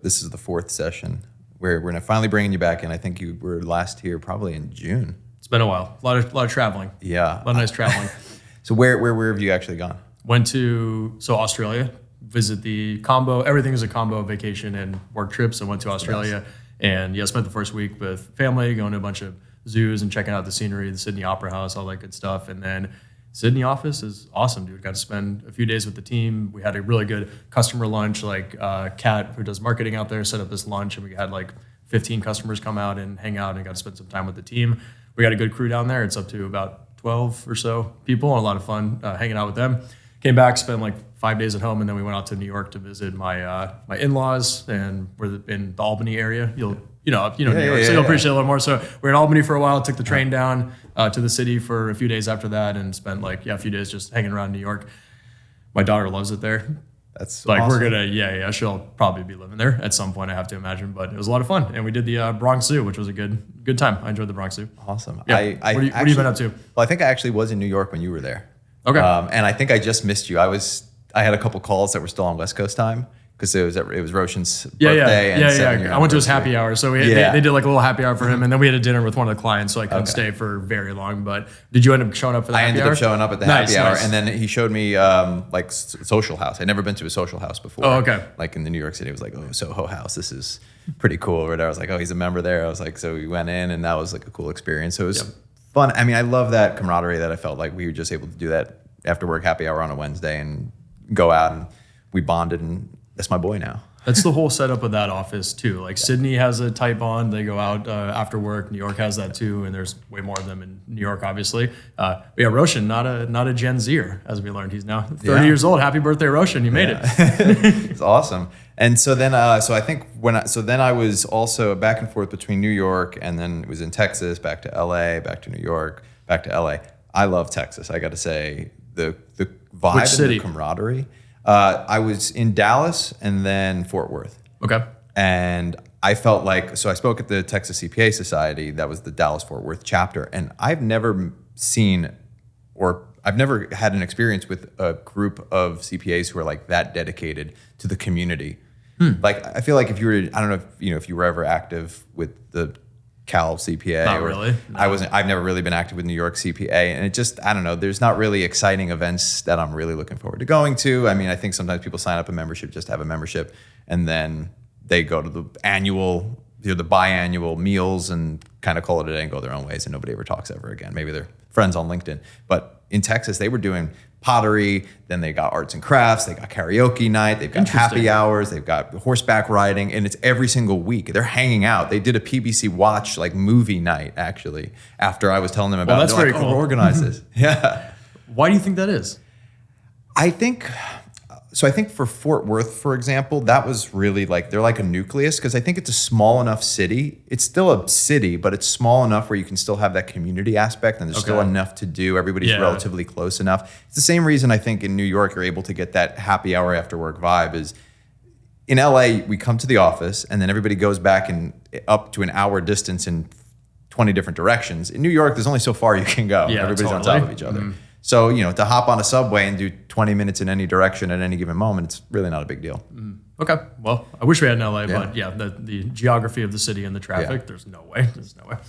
this is the fourth session. We're gonna finally bringing you back in. I think you were last here probably in June. It's been a while. A lot of traveling. Yeah. A lot of nice traveling. So where have you actually gone? Went to Australia, visit the combo. Everything is a combo vacation and work trips. I went to Australia and spent the first week with family, going to a bunch of zoos and checking out the scenery, the Sydney Opera House, all that good stuff. And then Sydney office is awesome, dude. Got to spend a few days with the team. We had a really good customer lunch. Like Kat, who does marketing out there, set up this lunch, and we had like 15 customers come out and hang out, and got to spend some time with the team. We got a good crew down there. It's up to about 12 or so people, and a lot of fun hanging out with them. Came back, spent like 5 days at home, and then we went out to New York to visit my in-laws, and we're in the Albany area. New York, so you'll appreciate it a little more. So we're in Albany for a while. Took the train down to the city for a few days after that, and spent a few days just hanging around New York. My daughter loves it there. That's like awesome. We're gonna she'll probably be living there at some point, I have to imagine. But it was a lot of fun, and we did the Bronx Zoo, which was a good time. I enjoyed the Bronx Zoo. Awesome. Yeah. What have you been up to? Well, I think I actually was in New York when you were there. Okay. And I think I just missed you. I had a couple calls that were still on West Coast time because it was Roshan's birthday. I went to his happy hour, so they did like a little happy hour for him, and then we had a dinner with one of the clients, so I couldn't stay for very long. But did you end up showing up for the happy hour? I ended up showing up at the happy hour, and then he showed me Social House. I'd never been to a Social House before. Oh, okay. Like in the New York City, it was like, oh, Soho House. This is pretty cool. Or whatever. I was like, oh, he's a member there. I was like, so we went in, and that was like a cool experience. So it was fun. I mean, I love that camaraderie that I felt like we were just able to do that after work happy hour on a Wednesday and go out, and we bonded, and that's my boy now. That's the whole setup of that office too. Like Sydney has a tight bond. They go out after work. New York has that too, and there's way more of them in New York, obviously. But yeah, Roshan, not a Gen Zer, as we learned. He's now 30 years old. Happy birthday, Roshan! You made it. It's awesome. And so then, so I think then I was also back and forth between New York, and then it was in Texas, back to LA, back to New York, back to LA. I love Texas. I got to say the vibe Which city? And the camaraderie. I was in Dallas and then Fort Worth. Okay. And I felt like, so I spoke at the Texas CPA Society, that was the Dallas-Fort Worth chapter, and I've never had an experience with a group of CPAs who are like that dedicated to the community. Like, I feel like if you were, I don't know if you were ever active with the Cal CPA. Not really. No. I've never really been active with New York CPA, and it just, I don't know, there's not really exciting events that I'm really looking forward to going to. I mean, I think sometimes people sign up a membership just to have a membership, and then they go to the biannual meals and kind of call it a day and go their own ways, and nobody ever talks ever again. Maybe they're friends on LinkedIn. But in Texas, they were doing pottery, then they got arts and crafts, they got karaoke night, they've got happy hours, they've got horseback riding, and it's every single week. They're hanging out. They did a PBC Watch movie night, actually, after I was telling them about it. That's very cool. Organize this. Yeah. Why do you think that is? I think for Fort Worth, for example, that was really they're like a nucleus, because I think it's a small enough city. It's still a city, but it's small enough where you can still have that community aspect, and there's still enough to do. Everybody's relatively close enough. It's the same reason I think in New York you're able to get that happy hour after work vibe. Is in LA, we come to the office and then everybody goes back and up to an hour distance in 20 different directions. In New York, there's only so far you can go. Yeah, everybody's on top of each other. Mm-hmm. So, to hop on a subway and do 20 minutes in any direction at any given moment, it's really not a big deal. Okay. Well, I wish we had in LA, but the geography of the city and the traffic, there's no way.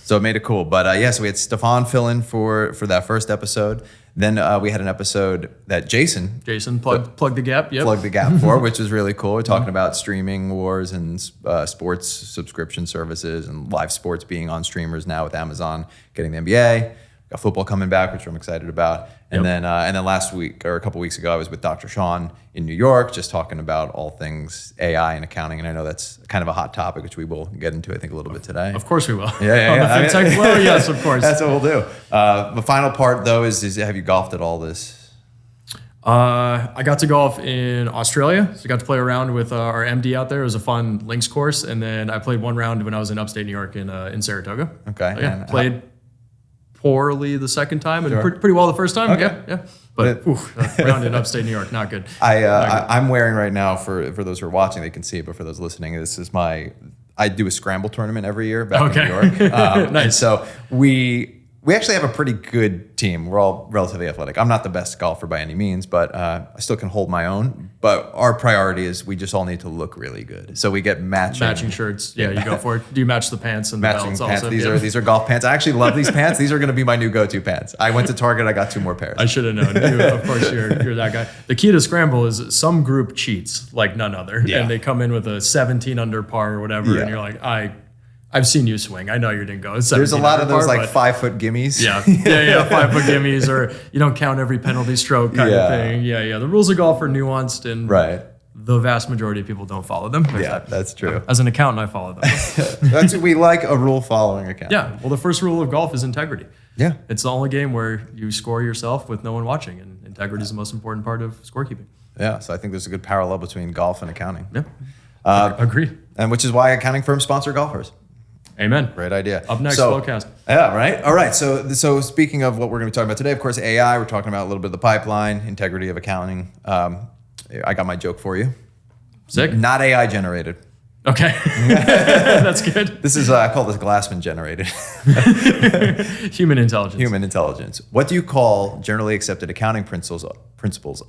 So it made it cool. But so we had Stefan fill in for that first episode. Then we had an episode that Jason plugged the gap. Yep. Plugged the gap for, which was really cool. We're talking about streaming wars and sports subscription services and live sports being on streamers now with Amazon getting the NBA. Got football coming back, which I'm excited about. And then last week or a couple weeks ago, I was with Dr. Sean in New York, just talking about all things AI and accounting. And I know that's kind of a hot topic, which we will get into, I think, a little bit today. Of course we will. Yeah. On the Fintech Flo, yes, of course. That's what we'll do. The final part, though, is have you golfed at all this? I got to golf in Australia, so I got to play around with our MD out there. It was a fun links course, and then I played one round when I was in upstate New York in Saratoga. Okay. So, played poorly the second time and pretty well the first time. Okay. Yeah. But round in upstate New York, not good. I'm wearing right now, for those who are watching, they can see it, but for those listening, this is I do a scramble tournament every year back in New York. Nice. And so we We actually have a pretty good team. We're all relatively athletic. I'm not the best golfer by any means, but I still can hold my own. But our priority is we just all need to look really good. So we get matching shirts. Yeah, you go for it. Do you match the pants and matching the belts pants. also? These are golf pants. I actually love these pants. These are going to be my new go-to pants. I went to Target. I got 2 more pairs. I should have known. Of course, you're that guy. The key to scramble is some group cheats like none other, and they come in with a 17 under par or whatever, and you're like, I've seen you swing. I know you didn't go. There's a lot of those like 5-foot gimmies. Yeah. 5-foot gimmies, or you don't count every penalty stroke kind of thing. Yeah. The rules of golf are nuanced, and the vast majority of people don't follow them. That's true. As an accountant, I follow them. We like a rule following accountant. Yeah. Well, the first rule of golf is integrity. Yeah. It's the only game where you score yourself with no one watching, and integrity is the most important part of scorekeeping. Yeah. So I think there's a good parallel between golf and accounting. Yeah. Agree. And which is why accounting firms sponsor golfers. Amen. Great idea. Up next, Flowcast. Yeah, right. All right. So speaking of what we're going to be talking about today, of course, AI. We're talking about a little bit of the pipeline, integrity of accounting. I got my joke for you. Sick. Not AI generated. Okay. That's good. This is, I call this Glassman generated. Human intelligence. Human intelligence. What do you call generally accepted accounting principles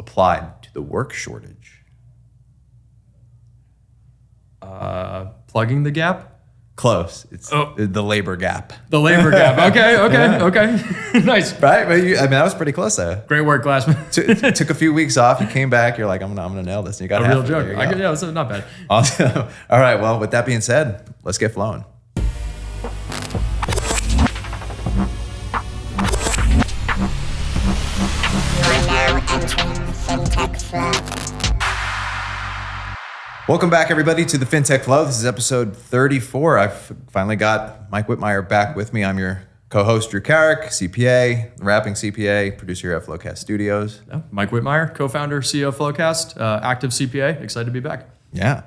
applied to the work shortage? Plugging the gap? Close. It's the labor gap. The labor gap. Okay. Nice. Right? But that was pretty close there. Great work, Glassman. Took a few weeks off. You came back. You're like, I'm gonna nail this. And you got a real joke. Yeah, it's not bad. Awesome. All right. Well, with that being said, let's get flowing. Fintech Flo. Welcome back, everybody, to the Fintech Flo. This is episode 34. I've finally got Mike Whitmire back with me. I'm your co-host, Drew Carrick, CPA, rapping CPA, producer here at Flowcast Studios. Yeah. Mike Whitmire, co-founder, CEO of Flowcast, active CPA. Excited to be back. Yeah.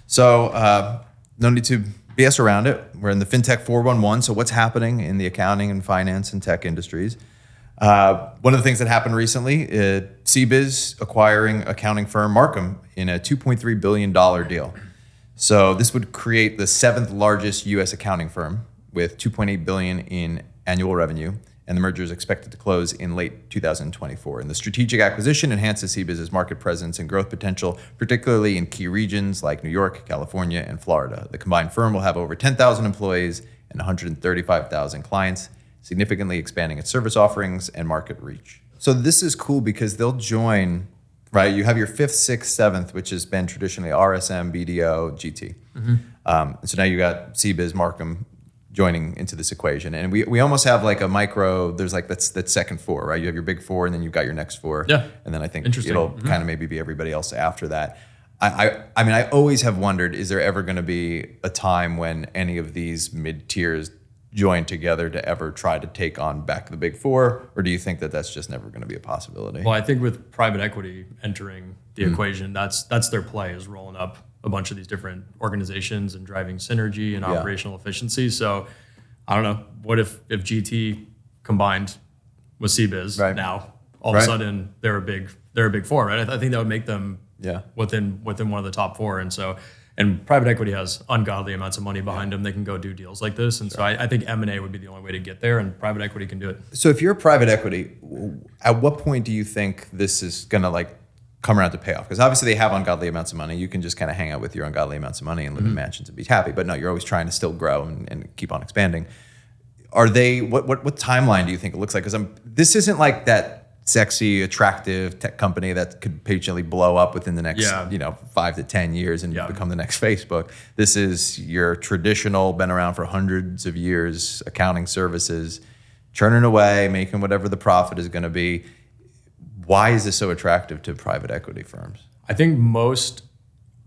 So no need to BS around it. We're in the Fintech 411. So what's happening in the accounting and finance and tech industries? One of the things that happened recently, CBiz acquiring accounting firm Markham in a $2.3 billion deal. So this would create the 7th largest U.S. accounting firm with $2.8 billion in annual revenue, and the merger is expected to close in late 2024. And the strategic acquisition enhances CBiz's market presence and growth potential, particularly in key regions like New York, California, and Florida. The combined firm will have over 10,000 employees and 135,000 clients, significantly expanding its service offerings and market reach. So this is cool because they'll join, right? You have your 5th, 6th, 7th, which has been traditionally RSM, BDO, GT. So now you got CBiz, Markham joining into this equation. And we almost have like a micro, there's like that second 4, right? You have your big 4 and then you've got your next 4. Yeah. And then I think it'll kind of maybe be everybody else after that. I mean, I always have wondered, is there ever going to be a time when any of these mid-tiers join together to ever try to take on back the big 4? Or do you think that that's just never going to be a possibility? Well, I think with private equity entering the equation, that's their play, is rolling up a bunch of these different organizations and driving synergy and operational efficiency. So I don't know, what if GT combined with CBiz now, all of a sudden they're a big 4, right? I think that would make them within one of the top 4. And private equity has ungodly amounts of money behind them. They can go do deals like this. And so I think M&A would be the only way to get there, and private equity can do it. So if you're private equity, at what point do you think this is going to like come around to pay off? Because obviously they have ungodly amounts of money. You can just kind of hang out with your ungodly amounts of money and live in mansions and be happy. But no, you're always trying to still grow and keep on expanding. Are they, what timeline do you think it looks like? Because this isn't like that sexy, attractive tech company that could potentially blow up within the next 5 to 10 years and become the next Facebook. This is your traditional, been around for hundreds of years, accounting services, churning away, making whatever the profit is going to be. Why is this so attractive to private equity firms? I think most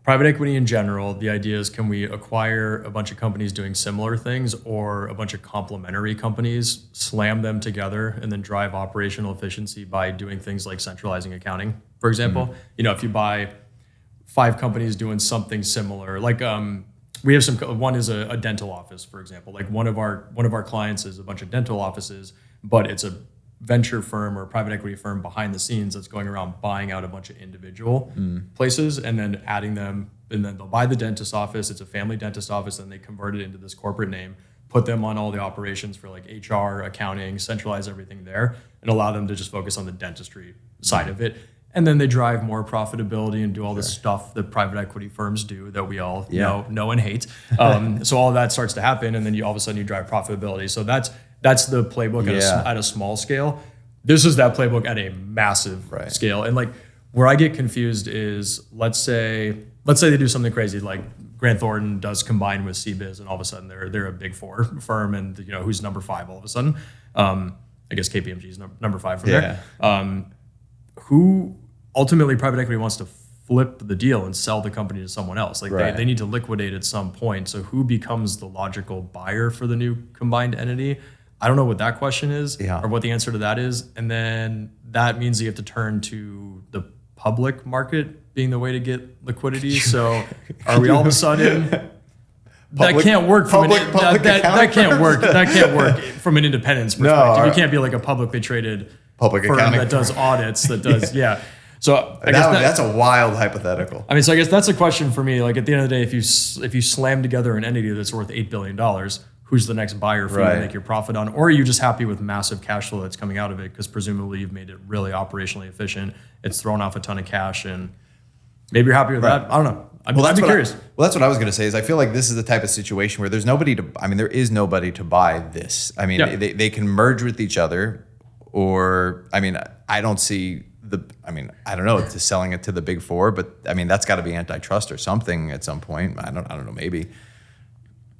private equity in general, the idea is, can we acquire a bunch of companies doing similar things or a bunch of complementary companies, slam them together, and then drive operational efficiency by doing things like centralizing accounting, for example. If you buy 5 companies doing something similar, like we have one is a dental office, for example. Like one of our clients is a bunch of dental offices, but it's a venture firm or private equity firm behind the scenes that's going around buying out a bunch of individual places and then adding them, and then they'll buy the dentist office. It's a family dentist office, and they convert it into this corporate name, put them on all the operations for like HR, accounting, centralize everything there, and allow them to just focus on the dentistry side of it. And then they drive more profitability and do all the stuff that private equity firms do that we all know and hate. So all of that starts to happen, and then all of a sudden you drive profitability. So that's the playbook at a small scale. This is that playbook at a massive scale. And like where I get confused is let's say they do something crazy like Grant Thornton does combine with CBiz, and all of a sudden they're a big four firm, and who's number 5 all of a sudden. I guess KPMG is number 5 from there. Who ultimately private equity wants to flip the deal and sell the company to someone else. Like they need to liquidate at some point. So who becomes the logical buyer for the new combined entity? I don't know what that question is or what the answer to that is. And then that means you have to turn to the public market being the way to get liquidity. So are we all of a sudden... that can't work from that can't work. That can't work from an independence perspective. You can't be like a publicly traded public firm accounting that does audits, that does So I guess that's a wild hypothetical. I mean, so I guess that's a question for me. Like at the end of the day, if you slam together an entity that's worth $8 billion, who's the next buyer for you to make your profit on? Or are you just happy with massive cash flow that's coming out of it because presumably you've made it really operationally efficient. It's thrown off a ton of cash, and maybe you're happy with that. I don't know. I'd be curious. That's what I was going to say. Is I feel like this is the type of situation where there is nobody to buy this. I mean, they can merge with each other, or I mean, I don't see. I don't know, to selling it to the big four, but I mean, that's got to be antitrust or something at some point. I don't know, maybe.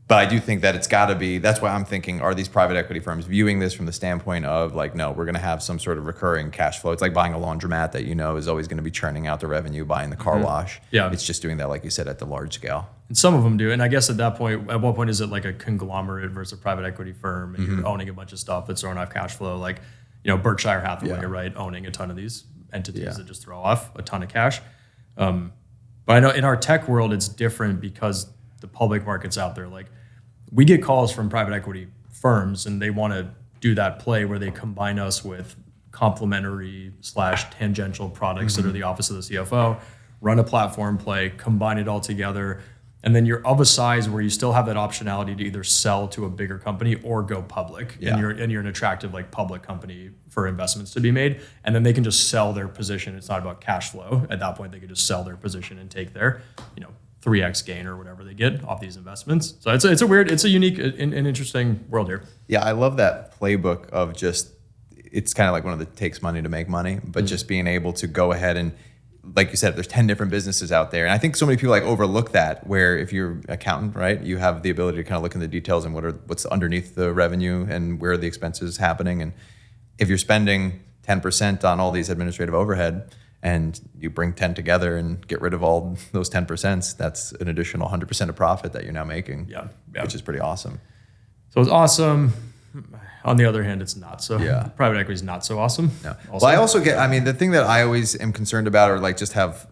But I do think that it's got to be, that's why I'm thinking, are these private equity firms viewing this from the standpoint of like, no, we're going to have some sort of recurring cash flow. It's like buying a laundromat that is always going to be churning out the revenue, buying the car wash. Yeah. It's just doing that, like you said, at the large scale. And some of them do. And I guess at what point is it like a conglomerate versus a private equity firm, and you're owning a bunch of stuff that's throwing off cash flow, like, Berkshire Hathaway, right? Owning a ton of these entities that just throw off a ton of cash. But I know in our tech world, it's different because the public market's out there. Like we get calls from private equity firms, and they want to do that play where they combine us with complementary / tangential products that are the office of the CFO, run a platform play, combine it all together. And then you're of a size where you still have that optionality to either sell to a bigger company or go public. And you're an attractive like public company for investments to be made. And then they can just sell their position. It's not about cash flow. At that point, they can just sell their position and take their 3x gain or whatever they get off these investments. So it's a unique and interesting world here. Yeah, I love that playbook of just, it's kind of like one of the takes money to make money, but just being able to go ahead and, like you said, there's 10 different businesses out there. And I think so many people like overlook that, where if you're an accountant, right, you have the ability to kind of look in the details and what's underneath the revenue and where are the expenses happening. And if you're spending 10% on all these administrative overhead and you bring 10 together and get rid of all those 10%, that's an additional 100% of profit that you're now making, which is pretty awesome. So it's awesome. On the other hand, it's not so. Private equity is not so awesome. No. Well, I also get, the thing that I always am concerned about, or like just have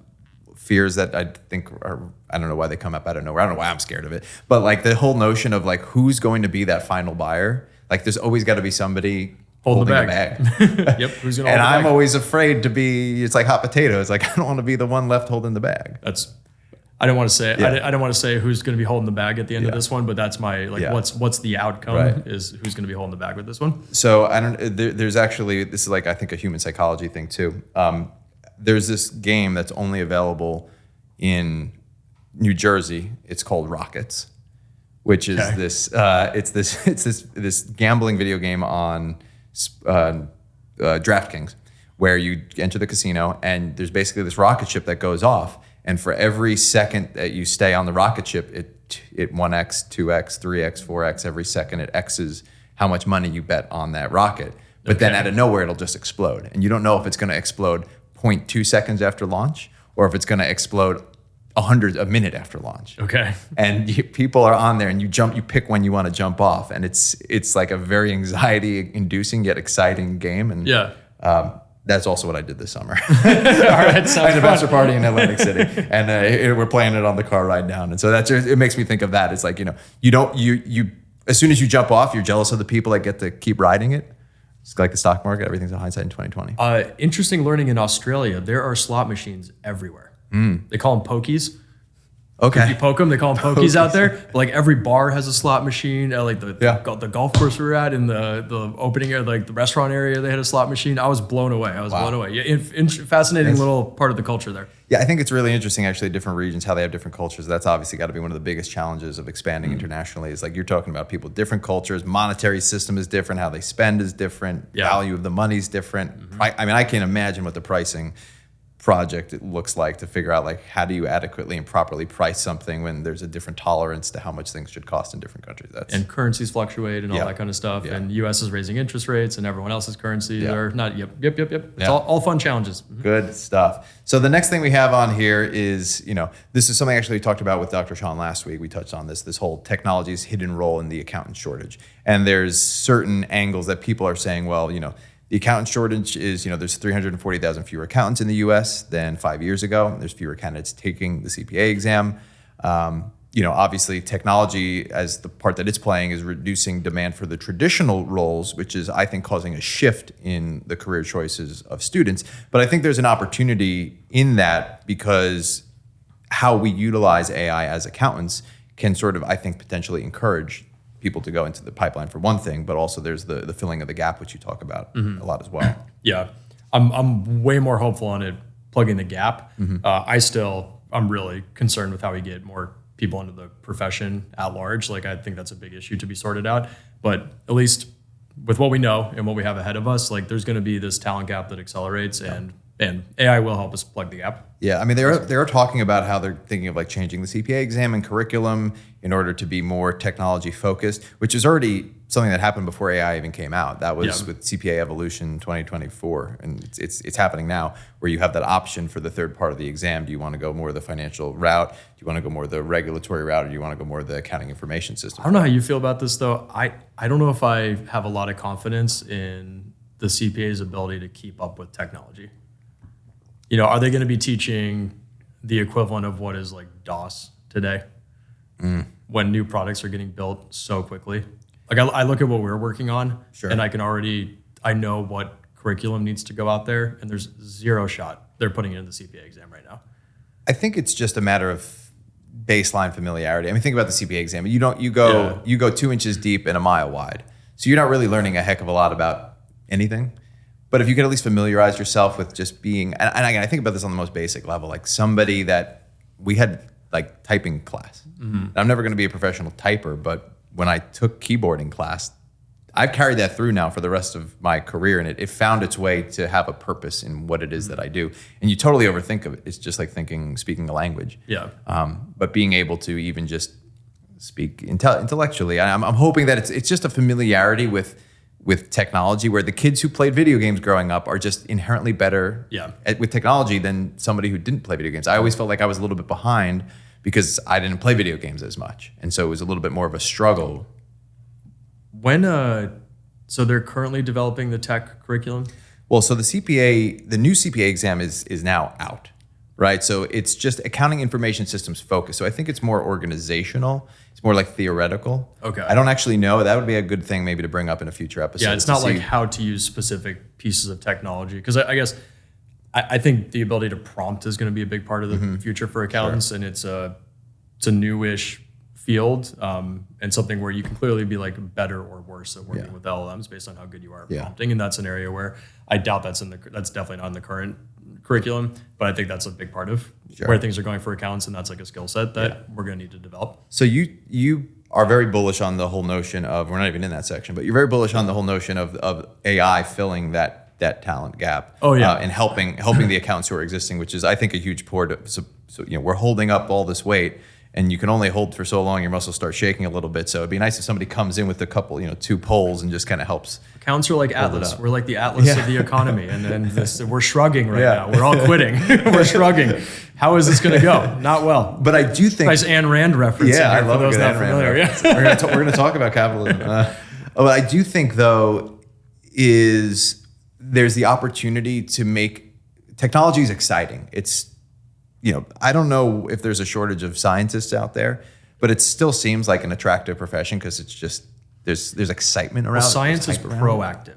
fears that I think are, I don't know why they come up out of nowhere. I don't know why I'm scared of it. But like the whole notion of like, who's going to be that final buyer? Like there's always got to be somebody holding the bag. Yep. Who's going to hold the bag? And I'm always afraid to be, it's like hot potatoes. Like I don't want to be the one left holding the bag. I don't want to say I don't want to say who's going to be holding the bag at the end of this one, but that's my what's the outcome is who's going to be holding the bag with this one. So there's actually, this is like I think a human psychology thing too. There's this game that's only available in New Jersey. It's called Rockets, which is this gambling video game on DraftKings, where you enter the casino and there's basically this rocket ship that goes off. And for every second that you stay on the rocket ship, it 1x, 2x, 3x, 4x, every second it X's how much money you bet on that rocket. But then out of nowhere, it'll just explode. And you don't know if it's going to explode 0.2 seconds after launch or if it's going to explode a minute after launch. Okay. And people are on there and you pick when you want to jump off. And it's like a very anxiety-inducing yet exciting game. And that's also what I did this summer. All right, I had a bachelor party in Atlantic City, and we're playing it on the car ride down. And so it makes me think of that. It's like you as soon as you jump off, you're jealous of the people that get to keep riding it. It's like the stock market; everything's in hindsight in 2020. Interesting learning in Australia. There are slot machines everywhere. They call them pokies. Okay. If you poke them, they call them pokies out there. But like every bar has a slot machine. Like the golf course we were at in the opening area, like the restaurant area, they had a slot machine. I was blown away. Blown away. Yeah, fascinating little part of the culture there. Yeah, I think it's really interesting, actually, different regions, how they have different cultures. That's obviously got to be one of the biggest challenges of expanding internationally is like you're talking about people, different cultures, monetary system is different, how they spend is different, value of the money is different. I mean, I can't imagine what the pricing project it looks like to figure out like how do you adequately and properly price something when there's a different tolerance to how much things should cost in different countries. And currencies fluctuate and all that kind of stuff. And U.S. is raising interest rates and everyone else's currencies are not. Yep. It's all fun challenges. Good stuff. So the next thing we have on here is, this is something actually we talked about with Dr. Sean last week. We touched on this whole technology's hidden role in the accountant shortage. And there's certain angles that people are saying, well, the accountant shortage is, there's 340,000 fewer accountants in the U.S. than 5 years ago. There's fewer candidates taking the CPA exam. Obviously technology as the part that it's playing is reducing demand for the traditional roles, which is, I think, causing a shift in the career choices of students. But I think there's an opportunity in that because how we utilize AI as accountants can sort of, I think, potentially encourage people to go into the pipeline for one thing, but also there's the filling of the gap, which you talk about a lot as well. Yeah, I'm way more hopeful on it plugging the gap. I'm really concerned with how we get more people into the profession at large. Like I think that's a big issue to be sorted out. But at least with what we know and what we have ahead of us, like there's going to be this talent gap that accelerates, and AI will help us plug the gap. Yeah, I mean, they're talking about how they're thinking of like changing the CPA exam and curriculum in order to be more technology focused, which is already something that happened before AI even came out. That was with CPA Evolution 2024, and it's happening now, where you have that option for the third part of the exam. Do you want to go more the financial route? Do you want to go more the regulatory route, or do you want to go more the accounting information system? I don't know how you feel about this though. I don't know if I have a lot of confidence in the CPA's ability to keep up with technology. Are they going to be teaching the equivalent of what is like DOS today when new products are getting built so quickly? Like I look at what we're working on and I know what curriculum needs to go out there, and there's zero shot they're putting it in the CPA exam right now. I think it's just a matter of baseline familiarity. I mean, think about the CPA exam. You go 2 inches deep and a mile wide. So you're not really learning a heck of a lot about anything. But if you could at least familiarize yourself with just being, and again, I think about this on the most basic level, like somebody that we had like typing class. I'm never going to be a professional typer, but when I took keyboarding class, I've carried that through now for the rest of my career, and it found its way to have a purpose in what it is that I do. And you totally overthink of it. It's just like speaking a language. Yeah. But being able to even just speak intellectually, I'm hoping that it's just a familiarity with technology, where the kids who played video games growing up are just inherently better with technology than somebody who didn't play video games. I always felt like I was a little bit behind because I didn't play video games as much. And so it was a little bit more of a struggle. So they're currently developing the tech curriculum? Well, so the new CPA exam is now out, right? So it's just accounting information systems focused. So I think it's more organizational. It's more like theoretical. Okay. I don't actually know. That would be a good thing maybe to bring up in a future episode. Yeah, it's not like how to use specific pieces of technology. Because I guess I think the ability to prompt is going to be a big part of the future for accountants, and it's a newish field, and something where you can clearly be like better or worse at working with LLMs based on how good you are at prompting. And that's an area where I doubt that's definitely not in the current curriculum, but I think that's a big part of where things are going for accountants, and that's like a skill set that we're going to need to develop. So you are very bullish on the whole notion of, we're not even in that section, but you're very bullish on the whole notion of AI filling that talent gap. And helping the accountants who are existing, which is, I think, a huge port. So we're holding up all this weight, and you can only hold for so long. Your muscles start shaking a little bit. So it'd be nice if somebody comes in with a couple, 2 poles and just kind of helps. Accountants are like Atlas. We're like the Atlas of the economy, and then we're shrugging right now. We're all quitting. We're shrugging. How is this going to go? Not well. But I do think nice Ayn Rand reference. Yeah, I love a good Ayn Rand reference. We're going to talk about capitalism. But I do think though there's the opportunity to make technology is exciting. It's I don't know if there's a shortage of scientists out there, but it still seems like an attractive profession because it's just there's excitement around. Science is proactive.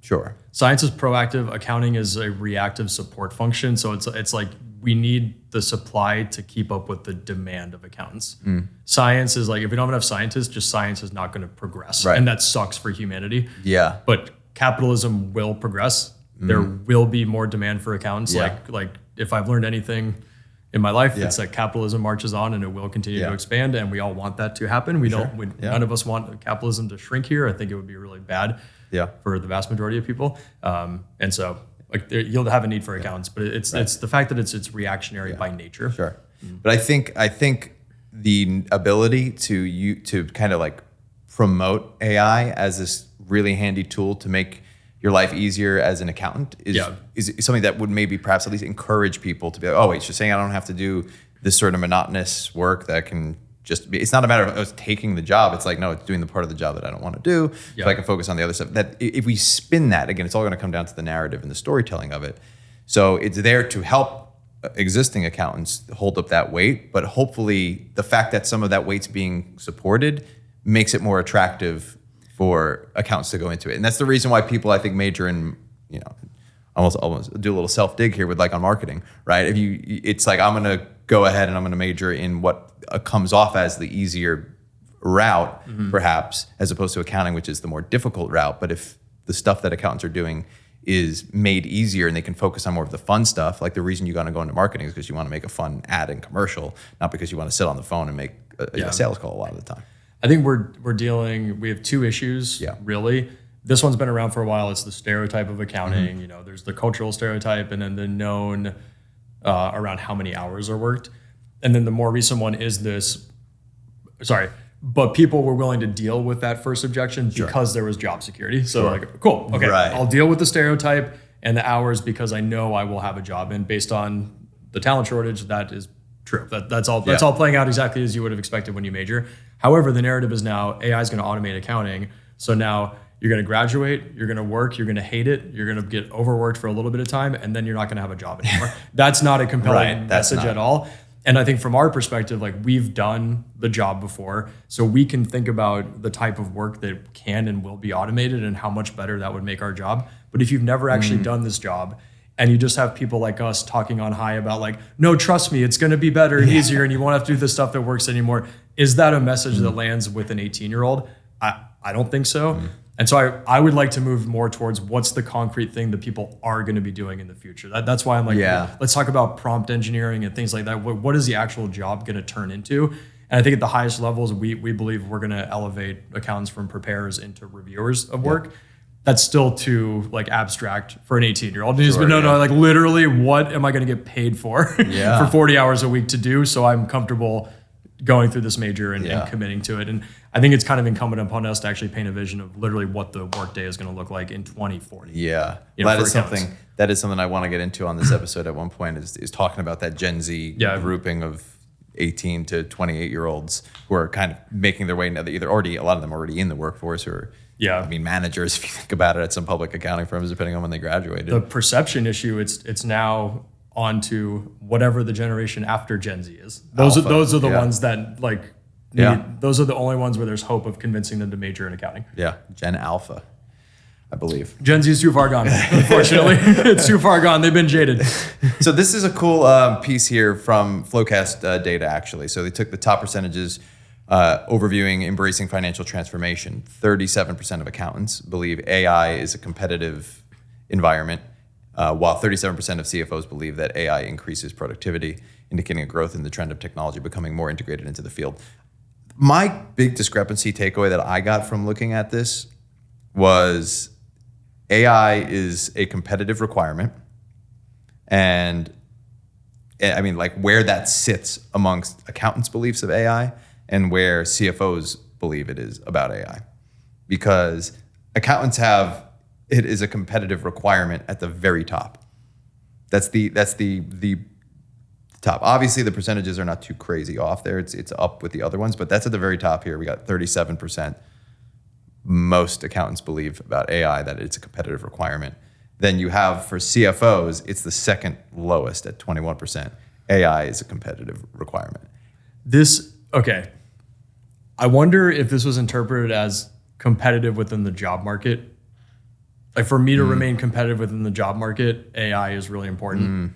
Sure. Science is proactive. Accounting is a reactive support function. So it's like we need the supply to keep up with the demand of accountants. Science is like, if we don't have enough scientists, just science is not going to progress. Right. And that sucks for humanity. Yeah. But capitalism will progress. There will be more demand for accountants. Yeah. Like if I've learned anything in my life, it's that capitalism marches on and it will continue to expand, and we all want that to happen. None of us want capitalism to shrink here. I think it would be really bad for the vast majority of people. And so like you'll have a need for accountants, but it's the fact that it's reactionary by nature. Sure. But I think the ability to kind of like promote AI as this really handy tool to make your life easier as an accountant is something that would maybe perhaps at least encourage people to be like, oh wait, she's saying I don't have to do this sort of monotonous work that can just be, it's not a matter of us taking the job. It's like, no, it's doing the part of the job that I don't want to do. So I can focus on the other stuff. That if we spin that, again, it's all going to come down to the narrative and the storytelling of it. So it's there to help existing accountants hold up that weight, but hopefully the fact that some of that weight's being supported makes it more attractive for accountants to go into it. And that's the reason why people, I think, major in, almost do a little self-dig here with like on marketing, right? It's like, I'm going to go ahead and I'm going to major in what comes off as the easier route, perhaps, as opposed to accounting, which is the more difficult route. But if the stuff that accountants are doing is made easier and they can focus on more of the fun stuff, like the reason you're going to go into marketing is because you want to make a fun ad and commercial, not because you want to sit on the phone and make a sales call a lot of the time. I think we have two issues, really. This one's been around for a while. It's the stereotype of accounting. There's the cultural stereotype and then the known around how many hours are worked. And then the more recent one is but people were willing to deal with that first objection because there was job security. So like, cool, okay, I'll deal with the stereotype and the hours because I know I will have a job. And based on the talent shortage, that is true. That's all playing out exactly as you would have expected when you major. However, the narrative is now AI is going to automate accounting. So now you're going to graduate, you're going to work, you're going to hate it, you're going to get overworked for a little bit of time, and then you're not going to have a job anymore. That's not a compelling message at all. And I think from our perspective, like we've done the job before, so we can think about the type of work that can and will be automated and how much better that would make our job. But if you've never actually done this job, and you just have people like us talking on high about like, no, trust me, it's going to be better and easier and you won't have to do the stuff that works anymore. Is that a message that lands with an 18-year-old? I don't think so. And so I would like to move more towards what's the concrete thing that people are going to be doing in the future. That's why I'm like, let's talk about prompt engineering and things like that. What is the actual job going to turn into? And I think at the highest levels, we believe we're going to elevate accountants from preparers into reviewers of work. That's still too like abstract for an 18-year-old. No, like literally, what am I going to get paid for for 40 hours a week to do? So I'm comfortable going through this major and committing to it. And I think it's kind of incumbent upon us to actually paint a vision of literally what the workday is going to look like in 2040. Yeah, that is something I want to get into on this episode at one point is talking about that Gen Z grouping of 18 to 28-year-olds who are kind of making their way now. Either already, a lot of them already in the workforce or managers, if you think about it, at some public accounting firms, depending on when they graduated. The perception issue, it's now on to whatever the generation after Gen Z is. Those are the ones that like those are the only ones where there's hope of convincing them to major in accounting. Yeah, Gen Alpha, I believe. Gen Z is too far gone, unfortunately. It's too far gone. They've been jaded. So this is a cool piece here from Flowcast data, actually. So they took the top percentages overviewing embracing financial transformation. 37% of accountants believe AI is a competitive environment, while 37% of CFOs believe that AI increases productivity, indicating a growth in the trend of technology becoming more integrated into the field. My big discrepancy takeaway that I got from looking at this was AI is a competitive requirement. And I mean, like where that sits amongst accountants' beliefs of AI and where CFOs believe it is about AI. Because accountants have, it is a competitive requirement at the very top. That's the top. Obviously, the percentages are not too crazy off there. It's up with the other ones, but that's at the very top here. We got 37%. Most accountants believe about AI that it's a competitive requirement. Then you have for CFOs, it's the second lowest at 21%. AI is a competitive requirement. Okay. I wonder if this was interpreted as competitive within the job market. Like for me to remain competitive within the job market, AI is really important.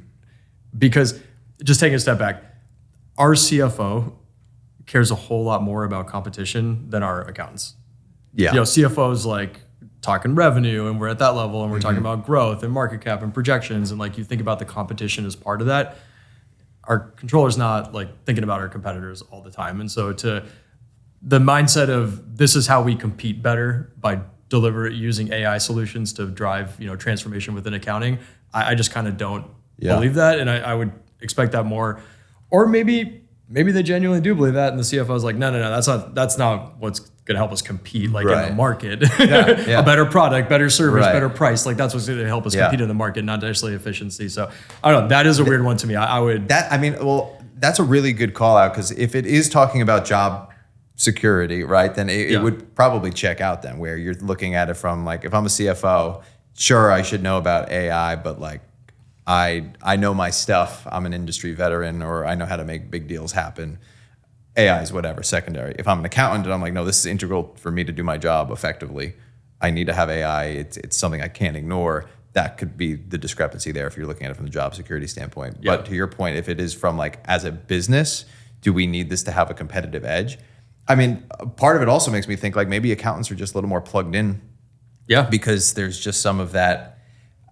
Because just taking a step back, our CFO cares a whole lot more about competition than our accountants. Yeah. CFOs like talking revenue, and we're at that level, and we're talking about growth and market cap and projections, and like you think about the competition as part of that. Our controller's not like thinking about our competitors all the time, and so to the mindset of this is how we compete better by using AI solutions to drive transformation within accounting. I just kind of don't believe that, and I would expect that more, or maybe they genuinely do believe that, and the CFO is like, no, that's not what's going to help us compete in the market. A better product, better service, better price. Like that's what's going to help us compete in the market, not necessarily efficiency. So I don't know. That is a weird one to me. That's a really good call out, because if it is talking about job security, right, then it would probably check out then, where you're looking at it from like, if I'm a CFO, sure, I should know about AI, but like I know my stuff. I'm an industry veteran, or I know how to make big deals happen. AI is whatever, secondary. If I'm an accountant and I'm like, no, this is integral for me to do my job effectively, I need to have AI. It's something I can't ignore. That could be the discrepancy there if you're looking at it from the job security standpoint. But to your point, if it is from like, as a business, do we need this to have a competitive edge? I mean, part of it also makes me think like maybe accountants are just a little more plugged in. Yeah. Because there's just some of that.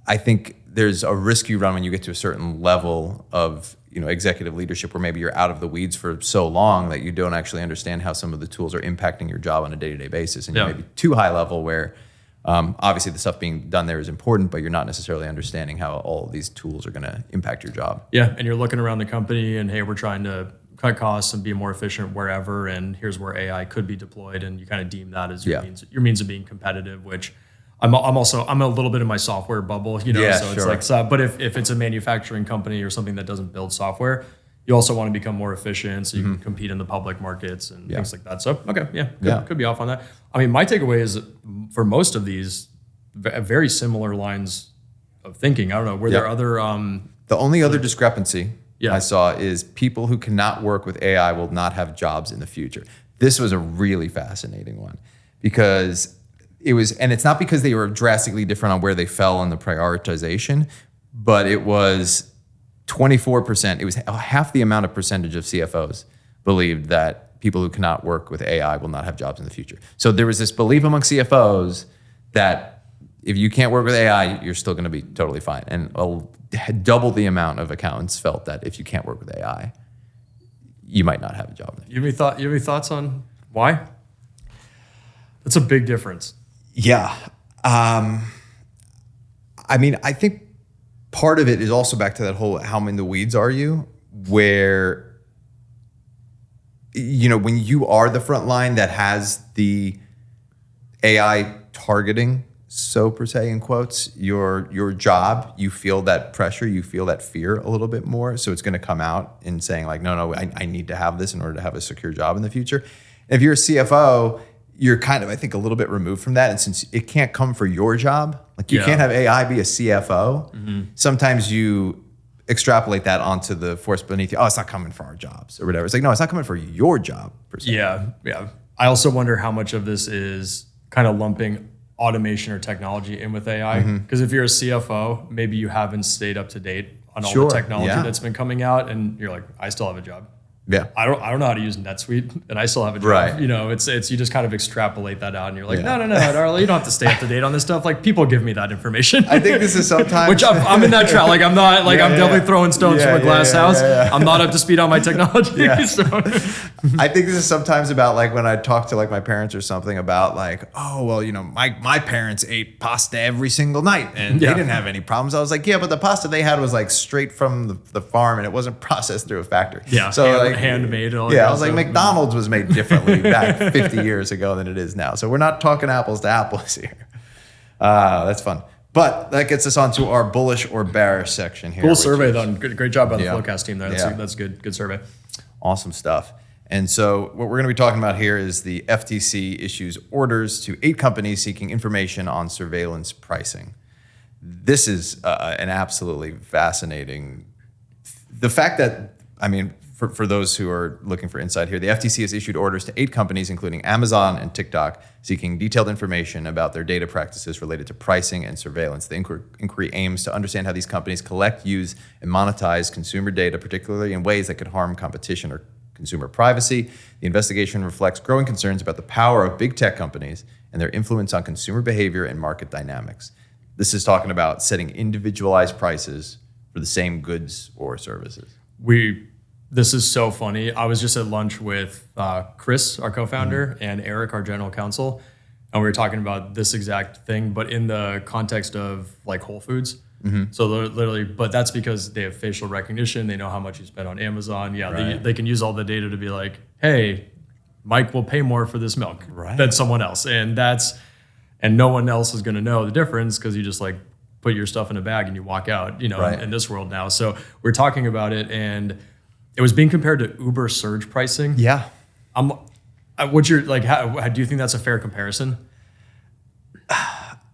I think there's a risk you run when you get to a certain level of executive leadership, where maybe you're out of the weeds for so long that you don't actually understand how some of the tools are impacting your job on a day-to-day basis. And you may be too high level, where obviously the stuff being done there is important, but you're not necessarily understanding how all of these tools are going to impact your job. Yeah, and you're looking around the company and, hey, we're trying to cut costs and be more efficient wherever, and here's where AI could be deployed, and you kind of deem that as your means of being competitive, which I'm a little bit in my software bubble, so it's like, but if it's a manufacturing company or something that doesn't build software, you also want to become more efficient so you can compete in the public markets and things like that. So, could be off on that. I mean, my takeaway is for most of these very similar lines of thinking. I don't know, were there other... the only other discrepancy I saw is people who cannot work with AI will not have jobs in the future. This was a really fascinating one, because it's not because they were drastically different on where they fell on the prioritization, but it was 24%. It was half the amount of percentage of CFOs believed that people who cannot work with AI will not have jobs in the future. So there was this belief among CFOs that if you can't work with AI, you're still going to be totally fine. And double the amount of accountants felt that if you can't work with AI, you might not have a job. You have any thoughts on why? That's a big difference. Yeah. I mean, I think part of it is also back to that whole how in the weeds are you, where, when you are the front line that has the AI targeting, so per se, in quotes, your job, you feel that pressure, you feel that fear a little bit more. So it's going to come out in saying like, no, I need to have this in order to have a secure job in the future. And if you're a CFO, you're kind of, I think, a little bit removed from that. And since it can't come for your job, like you can't have AI be a CFO, sometimes you extrapolate that onto the force beneath you. Oh, it's not coming for our jobs or whatever. It's like, no, it's not coming for your job per se. Yeah. I also wonder how much of this is kind of lumping automation or technology in with AI. Because if you're a CFO, maybe you haven't stayed up to date on all the technology that's been coming out, and you're like, I still have a job. Yeah, I don't know how to use NetSuite, and I still have a job. Right. It's you just kind of extrapolate that out, and you're like, no, darling, you don't have to stay up to date on this stuff. Like, people give me that information. I think this is sometimes which I'm in that trap. Like, I'm not like I'm definitely throwing stones from a glass house. I'm not up to speed on my technology. So. I think this is sometimes about like when I talk to like my parents or something about like, oh well, my parents ate pasta every single night and they didn't have any problems. I was like, yeah, but the pasta they had was like straight from the farm and it wasn't processed through a factory. Yeah. So handmade. And all I was like, McDonald's was made differently back 50 years ago than it is now. So we're not talking apples to apples here. That's fun. But that gets us on to our bullish or bearish section here. Cool survey done. Great job by the Flowcast team there. That's good. Good survey. Awesome stuff. And so what we're going to be talking about here is the FTC issues orders to 8 companies seeking information on surveillance pricing. This is an absolutely fascinating. The fact that, for those who are looking for insight here, the FTC has issued orders to 8 companies, including Amazon and TikTok, seeking detailed information about their data practices related to pricing and surveillance. The inquiry aims to understand how these companies collect, use, and monetize consumer data, particularly in ways that could harm competition or consumer privacy. The investigation reflects growing concerns about the power of big tech companies and their influence on consumer behavior and market dynamics. This is talking about setting individualized prices for the same goods or services. This is so funny. I was just at lunch with Chris, our co-founder, and Eric, our general counsel, and we were talking about this exact thing, but in the context of like Whole Foods. So literally, but that's because they have facial recognition. They know how much you spend on Amazon. Yeah, Right. they can use all the data to be like, hey, Mike will pay more for this milk than someone else, and no one else is going to know the difference because you just like put your stuff in a bag and you walk out. In this world now. So we're talking about it, and it was being compared to Uber surge pricing. Yeah. What's your like? How do you think that's a fair comparison?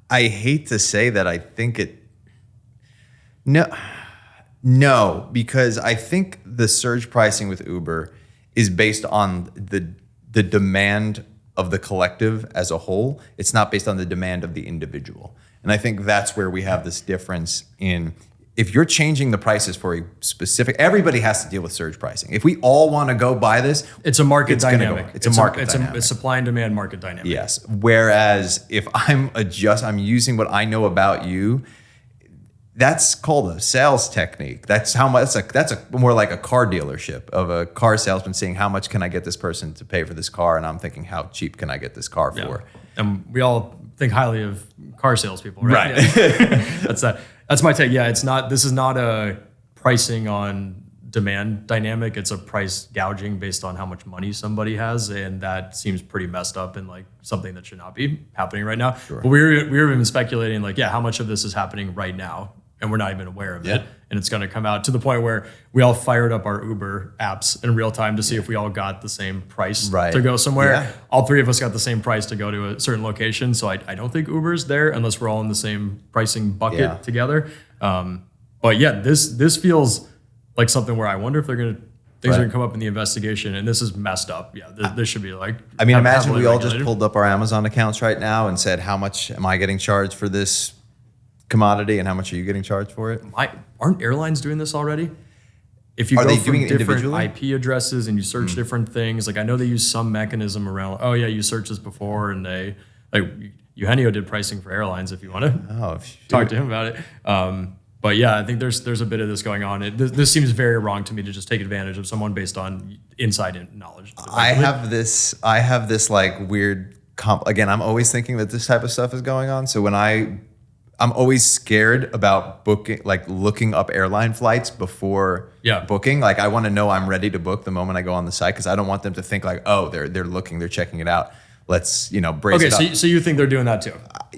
I hate to say that. I think it. No, because I think the surge pricing with Uber is based on the demand of the collective as a whole. It's not based on the demand of the individual. And I think that's where we have this difference in, if you're changing the prices for a specific, everybody has to deal with surge pricing. If we all want to go buy this, it's a market dynamic. It's a market dynamic. It's supply and demand market dynamic. Yes. Whereas if I'm using what I know about you, that's called a sales technique. That's how much. That's more like a car dealership of a car salesman saying, how much can I get this person to pay for this car? And I'm thinking, how cheap can I get this car for? And we all think highly of car salespeople, right? Yeah. That's my take. Yeah, this is not a pricing on demand dynamic. It's a price gouging based on how much money somebody has, and that seems pretty messed up and like something that should not be happening right now. Sure. But we were even speculating like, how much of this is happening right now, and we're not even aware of it, and it's going to come out to the point where we all fired up our Uber apps in real time to see if we all got the same price to go somewhere. Yeah. All 3 of us got the same price to go to a certain location, so I don't think Uber's there unless we're all in the same pricing bucket together. But yeah, this feels like something where I wonder if things are going to come up in the investigation, and this is messed up. Yeah, this should be like. I mean, imagine we all just pulled up our Amazon accounts right now and said, how much am I getting charged for this commodity, and how much are you getting charged for it? Aren't airlines doing this already? If you go from doing different IP addresses and you search different things, like I know they use some mechanism around. Oh yeah, you searched this before, and they like Eugenio did pricing for airlines. If you want to talk to him about it. But yeah, I think there's a bit of this going on. This seems very wrong to me to just take advantage of someone based on inside knowledge. I have this like weird again, I'm always thinking that this type of stuff is going on. So when I'm always scared about looking up airline flights before booking. Like I want to know I'm ready to book the moment I go on the site, because I don't want them to think like, oh, they're looking, they're checking it out. Let's brace it up. Okay, so you think they're doing that too?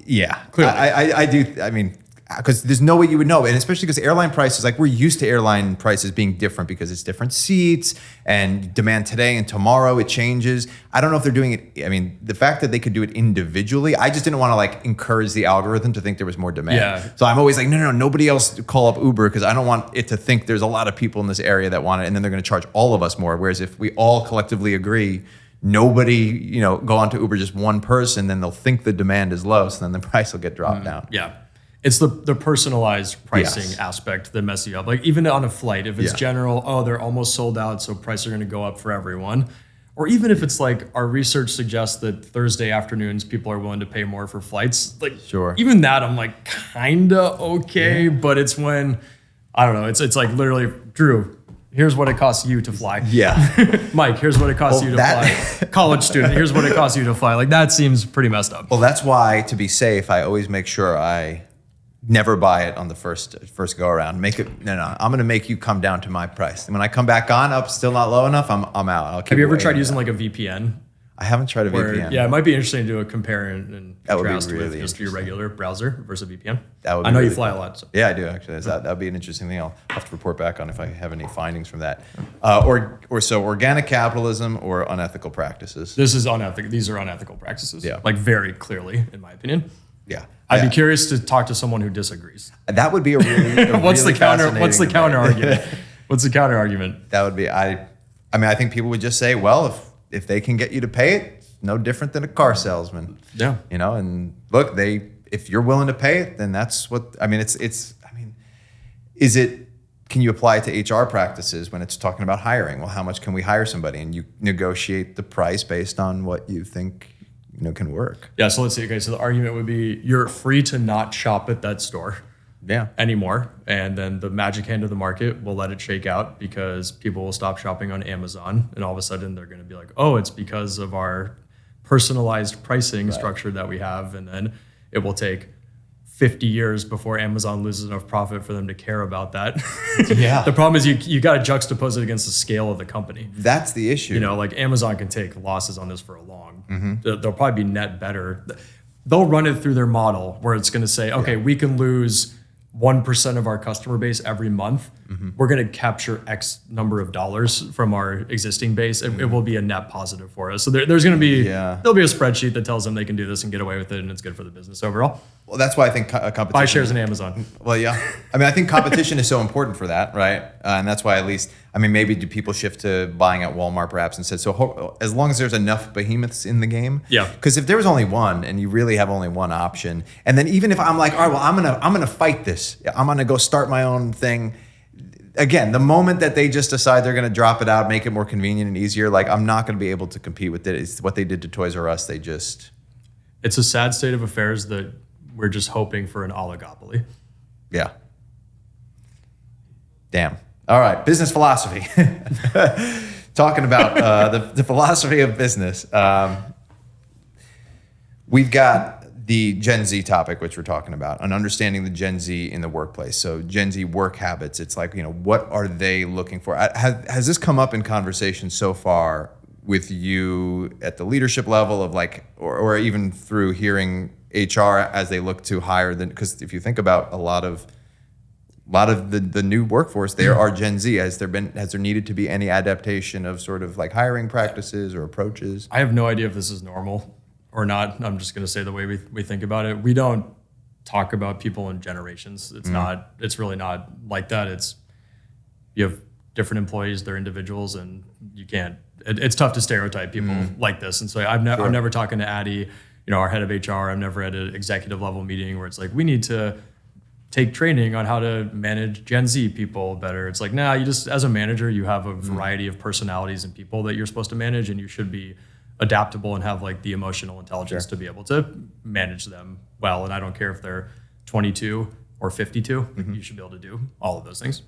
Yeah, clearly. I do. I mean, because there's no way you would know, and especially because airline prices, like we're used to airline prices being different because it's different seats and demand today and tomorrow it changes. I don't know if they're doing it. I mean, the fact that they could do it individually, I just didn't want to like encourage the algorithm to think there was more demand. Yeah. So I'm always like, no, nobody else call up Uber, because I don't want it to think there's a lot of people in this area that want it, and then they're going to charge all of us more. Whereas if we all collectively agree, nobody, go onto Uber, just one person, then they'll think the demand is low, so then the price will get dropped down. Yeah. It's the personalized pricing aspect that messes you up. Like even on a flight, if it's general, they're almost sold out, so prices are going to go up for everyone. Or even if it's like our research suggests that Thursday afternoons people are willing to pay more for flights. Like even that I'm like kinda okay, but it's when I don't know. It's like literally, Drew, here's what it costs you to fly. Yeah. Mike, here's what it costs you to fly. College student, here's what it costs you to fly. Like that seems pretty messed up. Well, that's why, to be safe, I always make sure I never buy it on the first go around. I'm going to make you come down to my price. And when I come back on, still not low enough, I'm out. Have you ever tried using like a VPN? I haven't tried a VPN. Yeah, it might be interesting to do a compare and contrast really with just your regular browser versus a VPN. That would. I know you fly a lot. So. Yeah, I do actually. That would be an interesting thing. I'll have to report back on if I have any findings from that. So organic capitalism or unethical practices. This is unethical. These are unethical practices. Yeah. Like very clearly, in my opinion. Yeah. I'd be curious to talk to someone who disagrees. That would be a really What's the counter argument? What's the counter argument? That would be I mean, I think people would just say, well, if they can get you to pay it, it's no different than a car salesman. Yeah. You know, and look, if you're willing to pay it, then that's what, I mean, can you apply it to HR practices when it's talking about hiring? Well, how much can we hire somebody? And you negotiate the price based on what you think, can work. Yeah. So let's see. Okay. So the argument would be you're free to not shop at that store anymore. And then the magic hand of the market will let it shake out because people will stop shopping on Amazon. And all of a sudden they're going to be like, oh, it's because of our personalized pricing structure that we have. And then it will take 50 years before Amazon loses enough profit for them to care about that. Yeah. The problem is you got to juxtapose it against the scale of the company. That's the issue. Like Amazon can take losses on this for a long. They'll probably be net better. They'll run it through their model where it's going to say, okay, we can lose 1% of our customer base every month. We're going to capture X number of dollars from our existing base. It will be a net positive for us. So there's going to be, there'll be a spreadsheet that tells them they can do this and get away with it and it's good for the business overall. Well, that's why I think competition. Buy shares in Amazon. Well, yeah. I mean, I think competition is so important for that, right? And that's why maybe do people shift to buying at Walmart perhaps instead? So as long as there's enough behemoths in the game. Yeah. Because if there was only one and you really have only one option, and then even if I'm like, all right, well, I'm gonna fight this. I'm gonna go start my own thing. Again, the moment that they just decide they're going to drop it out, make it more convenient and easier, like I'm not going to be able to compete with it. It's what they did to Toys R Us. It's a sad state of affairs that we're just hoping for an oligopoly. Yeah. Damn. All right. Business philosophy. Talking about the philosophy of business. We've got the Gen Z topic, which we're talking about, and understanding the Gen Z in the workplace. So Gen Z work habits, it's like, what are they looking for? Has this come up in conversation so far with you at the leadership level of or even through hearing HR as they look to hire? Because if you think about a lot of the new workforce, there are Gen Z. Has there needed to be any adaptation of sort of like hiring practices or approaches? I have no idea if this is normal or not. I'm just going to say the way we think about it. We don't talk about people in generations. It's really not like that. You have different employees, they're individuals, and it's tough to stereotype people like this. And so I'm never talking to Addie, our head of HR. I'm never at an executive level meeting where it's like, we need to take training on how to manage Gen Z people better. It's like, you just, as a manager, you have a variety of personalities and people that you're supposed to manage, and you should be adaptable and have the emotional intelligence to be able to manage them well. And I don't care if they're 22 or 52, you should be able to do all of those things.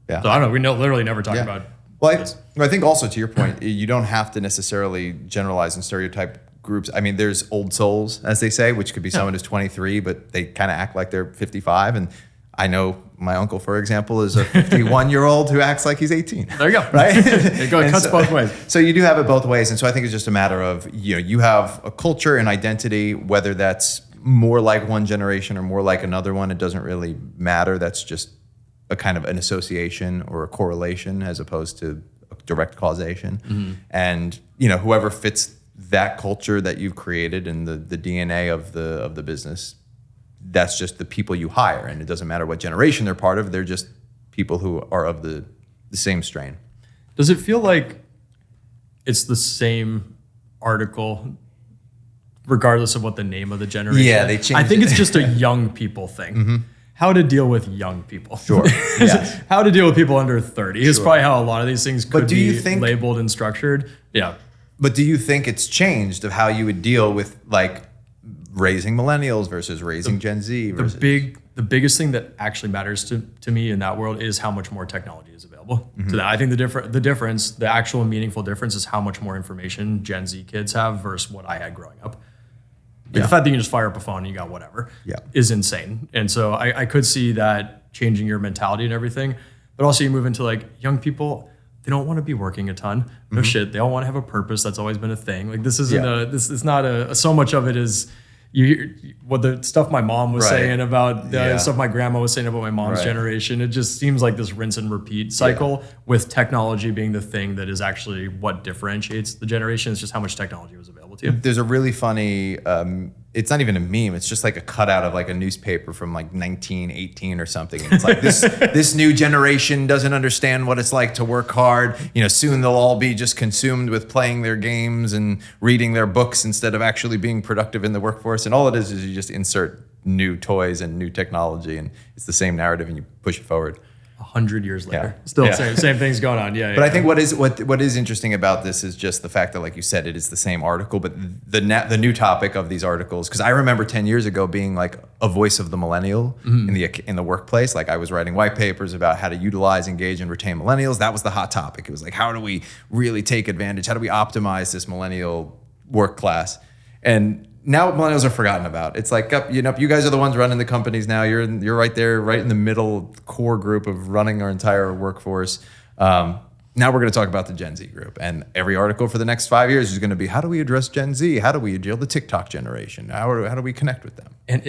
Yeah. So I don't know, we literally never talk about this. I think also to your point, you don't have to necessarily generalize and stereotype groups. I mean, there's old souls, as they say, which could be someone who's 23, but they kind of act like they're 55. And I know my uncle, for example, is a 51-year-old who acts like he's 18. There you go. Right? It cuts both ways. So you do have it both ways. And so I think it's just a matter of, you have a culture and identity, whether that's more like one generation or more like another one, it doesn't really matter. That's just a kind of an association or a correlation as opposed to a direct causation. And, whoever fits that culture that you've created and the DNA of the business, that's just the people you hire, and it doesn't matter what generation they're part of. They're just people who are of the same strain. Does it feel like it's the same article, regardless of what the name of the generation? Yeah, they changed. I think it's just a young people thing. How to deal with young people. Sure. Yes. How to deal with people under 30 is probably how a lot of these things could be labeled and structured. Yeah. But do you think it's changed of how you would deal with raising millennials versus raising Gen Z? The biggest thing that actually matters to me in that world is how much more technology is available to that. I think the actual meaningful difference is how much more information Gen Z kids have versus what I had growing up. The fact that you can just fire up a phone and you got whatever is insane. And so I could see that changing your mentality and everything. But also you move into young people, they don't want to be working a ton. No shit. They all want to have a purpose. That's always been a thing. This isn't this is not so much of it is what the stuff my mom was saying about the stuff my grandma was saying about my mom's generation. It just seems like this rinse and repeat cycle with technology being the thing that is actually what differentiates the generation. It's just how much technology was available to you. There's a really funny it's not even a meme. It's just like a cutout of like a newspaper from like 1918 or something. And it's like this new generation doesn't understand what it's like to work hard. You know, soon they'll all be just consumed with playing their games and reading their books instead of actually being productive in the workforce. And all it is you just insert new toys and new technology, and it's the same narrative, and you push it forward. 100 years later, still same things going on. But I think what is interesting about this is just the fact that, like you said, it is the same article, but the new topic of these articles. Because I remember 10 years ago being like a voice of the millennial in the workplace. Like I was writing white papers about how to utilize, engage, and retain millennials. That was the hot topic. It was like, how do we really take advantage? How do we optimize this millennial work class? And now millennials are forgotten about. It's like, you guys are the ones running the companies now. You're right there, right in the middle core group of running our entire workforce. Now we're going to talk about the Gen Z group, and every article for the next 5 years is going to be, how do we address Gen Z? How do we deal with the TikTok generation? How do we connect with them? And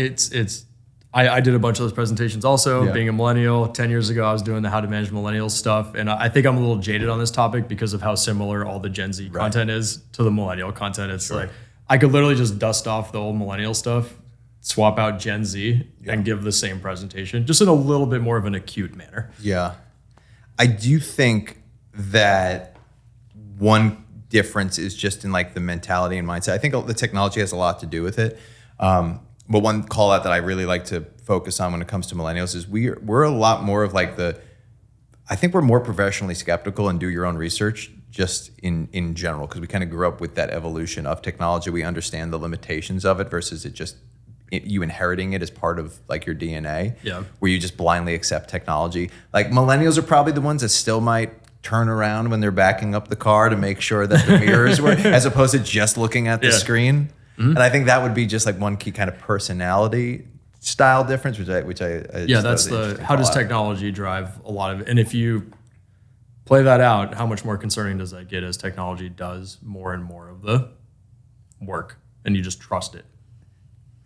I did a bunch of those presentations also. Being a millennial, 10 years ago, I was doing the how to manage millennials stuff. And I think I'm a little jaded on this topic because of how similar all the Gen Z content is to the millennial content. It's like, I could literally just dust off the old millennial stuff, swap out Gen Z, and give the same presentation, just in a little bit more of an acute manner. Yeah. I do think that one difference is just in like the mentality and mindset. I think the technology has a lot to do with it. But one call out that I really like to focus on when it comes to millennials is we're a lot more of like I think we're more professionally skeptical and do your own research just in general, because we kind of grew up with that evolution of technology. We understand the limitations of it versus you inheriting it as part of like your DNA, where you just blindly accept technology. Like millennials are probably the ones that still might turn around when they're backing up the car to make sure that the mirrors work, as opposed to just looking at the screen. And I think that would be just like one key kind of personality style difference, which I that's how does technology drive a lot of it? And if you play that out, how much more concerning does that get as technology does more and more of the work and you just trust it?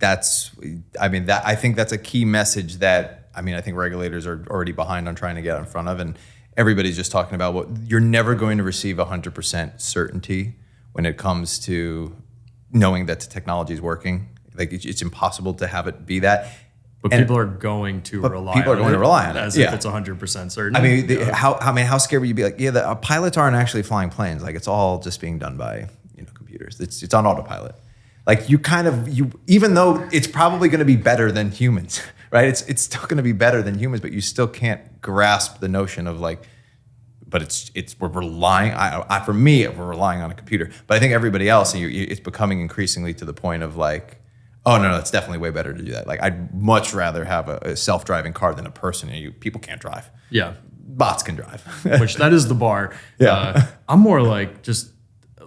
I think that's a key message that, I think regulators are already behind on trying to get in front of, and everybody's just talking about you're never going to receive 100% certainty when it comes to knowing that the technology is working. Like it's impossible to have it be that. But people are going to rely on it as if it's 100% certain. How scared would you be? Like, the pilots aren't actually flying planes. Like it's all just being done by computers. It's on autopilot. Like even though it's probably going to be better than humans, right? It's still going to be better than humans, but you still can't grasp the notion of like, but we're relying. For me, we're relying on a computer. But I think everybody else, it's becoming increasingly to the point of like, oh no, it's definitely way better to do that. Like I'd much rather have a self-driving car than a person. People can't drive. Yeah, bots can drive. Which that is the bar. Yeah, I'm more like just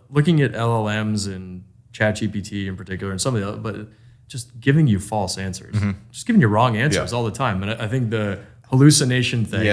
looking at LLMs and ChatGPT in particular, and some of the other, but just giving you false answers, just giving you wrong answers all the time. And I think the hallucination thing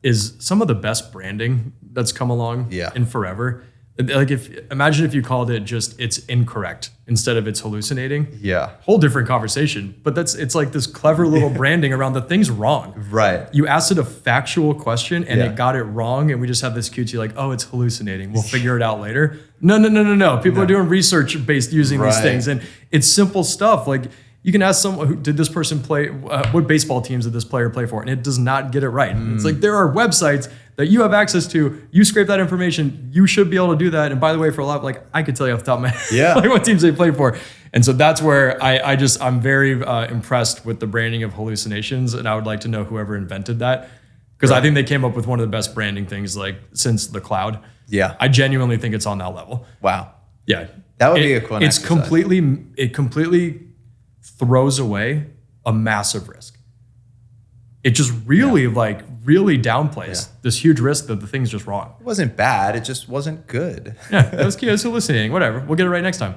is some of the best branding that's come along in forever. Like imagine if you called it just it's incorrect instead of it's hallucinating. Yeah. Whole different conversation. But it's like this clever little branding around the thing's wrong. Right. You asked it a factual question and it got it wrong, and we just have this cutesy like, oh, it's hallucinating. We'll figure it out later. No. People are doing research based using these things, and it's simple stuff. Like you can ask someone, who did this person play, what baseball teams did this player play for? And it does not get it right. It's like there are websites that you have access to, you scrape that information, you should be able to do that. And by the way, for a lot, like I could tell you off the top of my head, like what teams they play for. And so that's where I'm very impressed with the branding of hallucinations. And I would like to know whoever invented that, because I think they came up with one of the best branding things like since the cloud. Yeah. I genuinely think it's on that level. Wow. Yeah. That would be a cool exercise. It completely throws away a massive risk. It just really downplays this huge risk that the thing's just wrong. It wasn't bad. It just wasn't good. Yeah, it was hallucinating. Whatever. We'll get it right next time.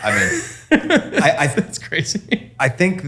That's crazy. I think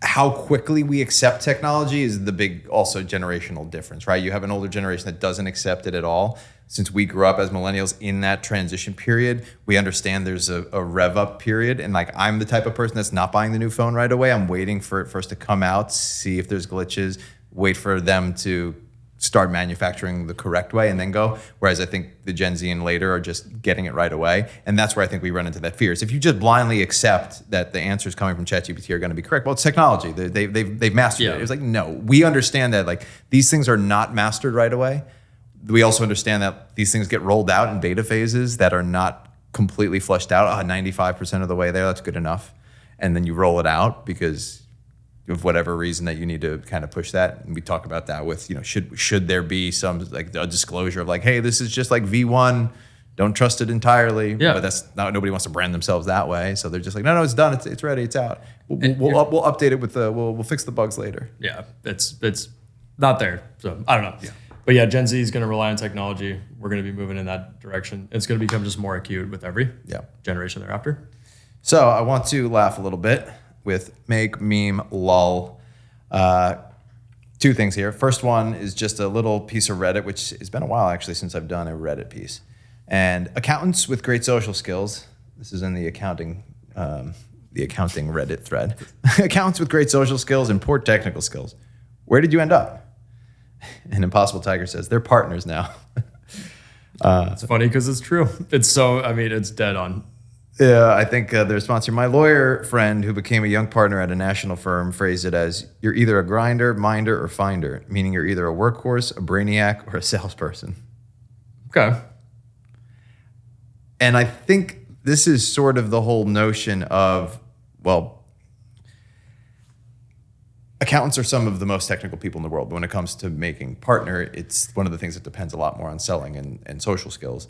how quickly we accept technology is the big also generational difference, right? You have an older generation that doesn't accept it at all. Since we grew up as millennials in that transition period, we understand there's a rev up period. And like, I'm the type of person that's not buying the new phone right away. I'm waiting for it first to come out, see if there's glitches, wait for them to start manufacturing the correct way and then go. Whereas I think the Gen Z and later are just getting it right away. And that's where I think we run into that fear. Is if you just blindly accept that the answers coming from ChatGPT are going to be correct, well, it's technology. They've mastered it. It's like, no, we understand that like these things are not mastered right away. We also understand that these things get rolled out in beta phases that are not completely fleshed out. 95% of the way there, that's good enough. And then you roll it out because of whatever reason that you need to kind of push that. And we talk about that with, should there be some like a disclosure of like, hey, this is just like V1, don't trust it entirely. Yeah. But that's not, nobody wants to brand themselves that way. So they're just like, no, it's done. It's ready. It's out. We'll update it with we'll fix the bugs later. Yeah. It's not there. So I don't know. Yeah. But yeah, Gen Z is going to rely on technology. We're going to be moving in that direction. It's going to become just more acute with every generation thereafter. So I want to laugh a little bit with make, meme, lol. Two things here. First one is just a little piece of Reddit, which it's been a while actually since I've done a Reddit piece. And accountants with great social skills. This is in the accounting Reddit thread. Accountants with great social skills and poor technical skills. Where did you end up? And Impossible Tiger says they're partners now. It's funny because it's true. It's dead on. Yeah, I think the response here, my lawyer friend who became a young partner at a national firm phrased it as, you're either a grinder, minder, or finder, meaning you're either a workhorse, a brainiac, or a salesperson. Okay. And I think this is sort of the whole notion of, well, accountants are some of the most technical people in the world. But when it comes to making partner, it's one of the things that depends a lot more on selling and social skills.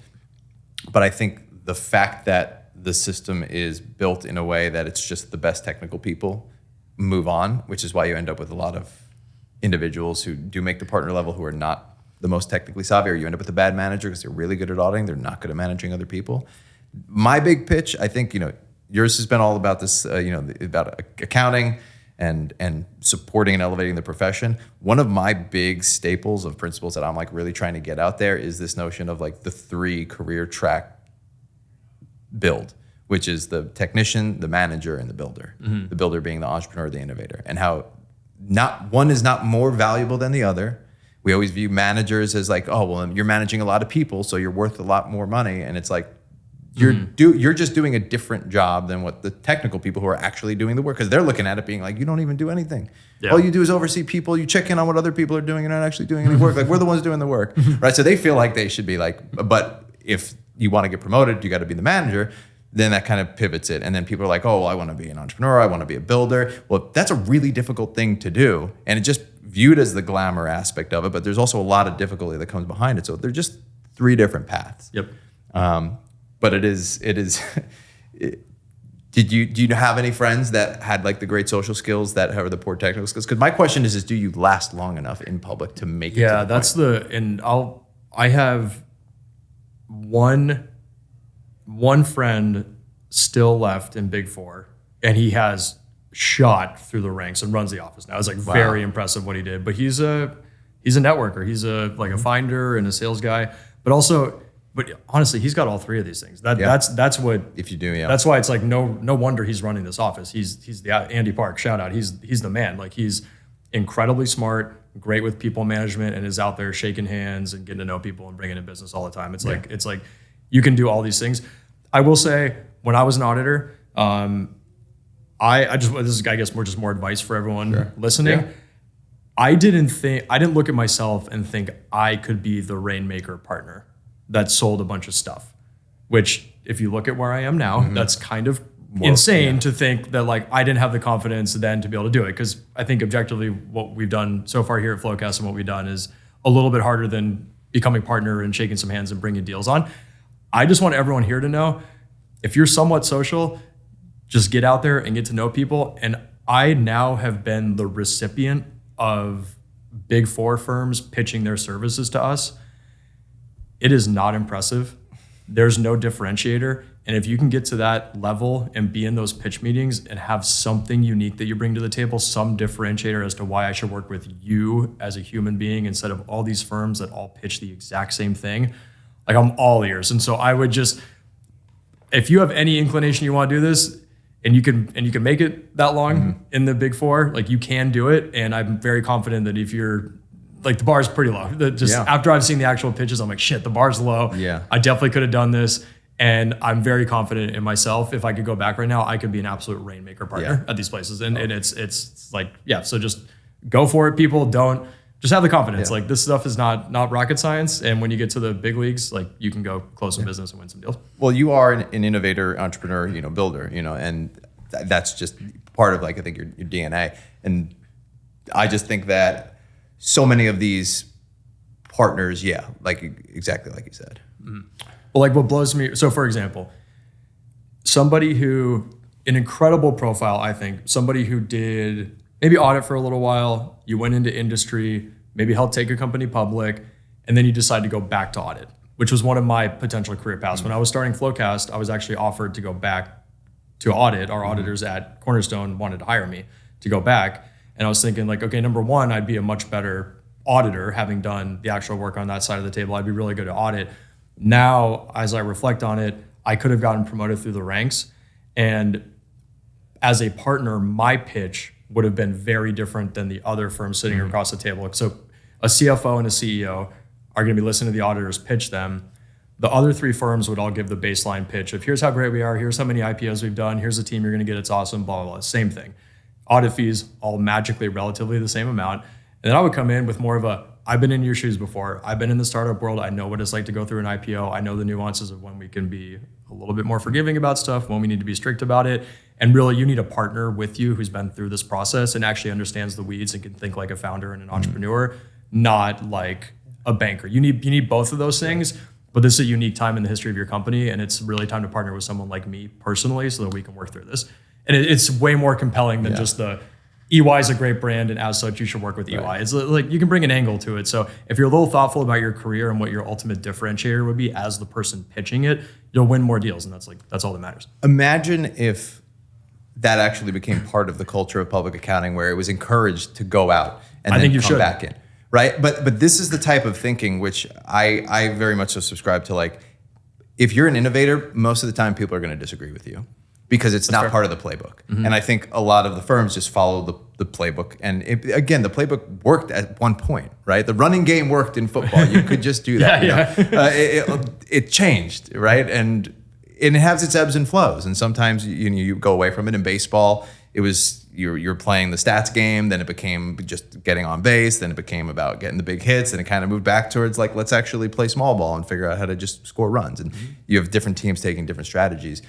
But I think the fact that the system is built in a way that it's just the best technical people move on, which is why you end up with a lot of individuals who do make the partner level who are not the most technically savvy, or you end up with a bad manager because they're really good at auditing, they're not good at managing other people. My big pitch, I think, yours has been all about this, about accounting and supporting and elevating the profession. One of my big staples of principles that I'm like really trying to get out there is this notion of like the 3 career track build, which is the technician, the manager, and the builder. Mm-hmm. The builder being the entrepreneur, the innovator, and how not one is not more valuable than the other. We always view managers as like, oh, well, you're managing a lot of people, so you're worth a lot more money. And it's like, you're just doing a different job than what the technical people who are actually doing the work, because they're looking at it being like, you don't even do anything. Yeah. All you do is oversee people. You check in on what other people are doing. You're not actually doing any work. Like, we're the ones doing the work, right? So they feel like they should be like, but if you want to get promoted, you got to be the manager. Then that kind of pivots it. And then people are like, oh, well, I want to be an entrepreneur. I want to be a builder. Well, that's a really difficult thing to do. And it's just viewed as the glamour aspect of it. But there's also a lot of difficulty that comes behind it. So they're just 3 different paths. Yep. But it is. Do you have any friends that had like the great social skills that have the poor technical skills? Because my question is do you last long enough in public to make it? Yeah, that's point? I have one friend still left in Big Four, and he has shot through the ranks and runs the office now. It's like very impressive what he did. But he's a networker. He's a finder and a sales guy. But honestly, he's got all 3 of these things. That's what if you do, yeah. That's why it's like no wonder he's running this office. He's the Andy Park shout out. He's the man. Like, he's incredibly smart, great with people management, and is out there shaking hands and getting to know people and bringing in business all the time. It's like you can do all these things. I will say, when I was an auditor, this is, I guess, more advice for everyone listening. Yeah. I didn't look at myself and think I could be the rainmaker partner that sold a bunch of stuff, which if you look at where I am now, that's kind of insane to think that like I didn't have the confidence then to be able to do it. Because I think objectively what we've done so far here at Flowcast and what we've done is a little bit harder than becoming partner and shaking some hands and bringing deals on. I just want everyone here to know, if you're somewhat social, just get out there and get to know people. And I now have been the recipient of Big Four firms pitching their services to us. It is not impressive. There's no differentiator. And if you can get to that level and be in those pitch meetings and have something unique that you bring to the table, some differentiator as to why I should work with you as a human being instead of all these firms that all pitch the exact same thing, like, I'm all ears. And so I would just, if you have any inclination you want to do this and you can make it that long in the Big Four, like, you can do it. And I'm very confident that if you're like the bar's pretty low. After I've seen the actual pitches, I'm like, shit, the bar's low. Yeah. I definitely could have done this. And I'm very confident in myself. If I could go back right now, I could be an absolute rainmaker partner at these places. And it's like, so just go for it, people. Don't just have the confidence. Like this stuff is not rocket science. And when you get to the big leagues, like you can go close in business and win some deals. Well, you are an innovator, entrepreneur, builder, and that's just part of like, I think your DNA. And I just think that so many of these partners, like exactly like you said. Mm-hmm. Well, like what blows me. So for example, somebody who, an incredible profile, I think, somebody who did maybe audit for a little while, you went into industry, maybe helped take a company public, and then you decide to go back to audit, which was one of my potential career paths. When I was starting Flowcast, I was actually offered to go back to audit. Our auditors at Cornerstone wanted to hire me to go back. And I was thinking like, okay, number one, I'd be a much better auditor having done the actual work on that side of the table. I'd be really good at audit. Now, as I reflect on it, I could have gotten promoted through the ranks. And as a partner, my pitch would have been very different than the other firms sitting across the table. So a CFO and a CEO are going to be listening to the auditors pitch them. The other three firms would all give the baseline pitch of here's how great we are, here's how many IPOs we've done, here's the team you're going to get, it's awesome, blah, blah, blah. Same thing. Audit fees, all magically relatively the same amount. And then I would come in with more of a, I've been in your shoes before. I've been in the startup world. I know what it's like to go through an IPO. I know the nuances of when we can be a little bit more forgiving about stuff, when we need to be strict about it. And really, you need a partner with you who's been through this process and actually understands the weeds and can think like a founder and an entrepreneur, not like a banker. You need both of those things, but this is a unique time in the history of your company, and it's really time to partner with someone like me personally so that we can work through this. And it's way more compelling than just the EY is a great brand, and as such, you should work with EY. Right. It's like you can bring an angle to it. So if you're a little thoughtful about your career and what your ultimate differentiator would be as the person pitching it, you'll win more deals, and that's all that matters. Imagine if that actually became part of the culture of public accounting, where it was encouraged to go out and then come back in, right? But this is the type of thinking which I very much so subscribe to. Like, if you're an innovator, most of the time people are going to disagree with you, because it's not part of the playbook. Mm-hmm. And I think a lot of the firms just follow the playbook. And again, the playbook worked at one point, right? The running game worked in football. You could just do that. It changed, right? And it has its ebbs and flows. And sometimes you go away from it. In baseball, it was you're playing the stats game. Then it became just getting on base. Then it became about getting the big hits. And it kind of moved back towards like, let's actually play small ball and figure out how to just score runs. And you have different teams taking different strategies.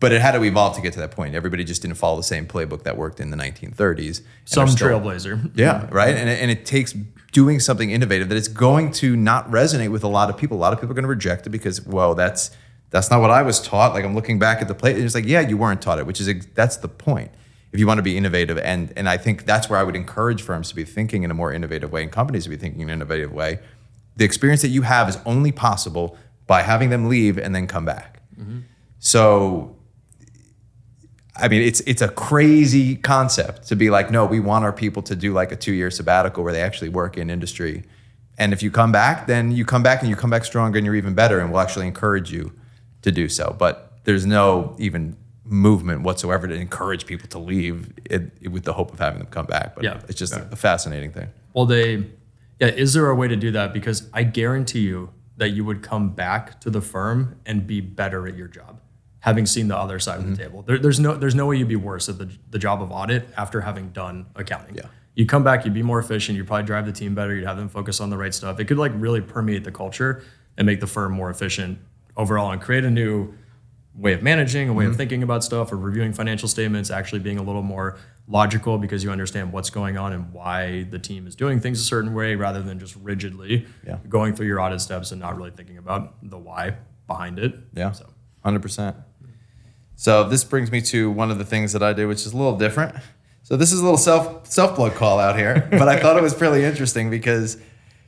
But it had to evolve to get to that point. Everybody just didn't follow the same playbook that worked in the 1930s. Some trailblazer. Yeah, right? And it takes doing something innovative that it's going to not resonate with a lot of people. A lot of people are going to reject it because, well, that's not what I was taught. Like, I'm looking back at the play. It's like, yeah, you weren't taught it, that's the point. If you want to be innovative. And I think that's where I would encourage firms to be thinking in a more innovative way and companies to be thinking in an innovative way. The experience that you have is only possible by having them leave and then come back. Mm-hmm. So, I mean, it's a crazy concept to be like, no, we want our people to do like a 2-year sabbatical where they actually work in industry. And if you come back, then you come back and you come back stronger and you're even better, and we'll actually encourage you to do so. But there's no even movement whatsoever to encourage people to leave with the hope of having them come back. But it's just a fascinating thing. Well, is there a way to do that? Because I guarantee you that you would come back to the firm and be better at your job, having seen the other side of the table. There's no way you'd be worse at the job of audit after having done accounting. Yeah. You'd come back, you'd be more efficient, you'd probably drive the team better, you'd have them focus on the right stuff. It could like really permeate the culture and make the firm more efficient overall and create a new way of managing, a way of thinking about stuff, or reviewing financial statements, actually being a little more logical because you understand what's going on and why the team is doing things a certain way, rather than just rigidly going through your audit steps and not really thinking about the why behind it. Yeah, so 100%. So this brings me to one of the things that I do, which is a little different. So this is a little self-plug call out here, but I thought it was really interesting because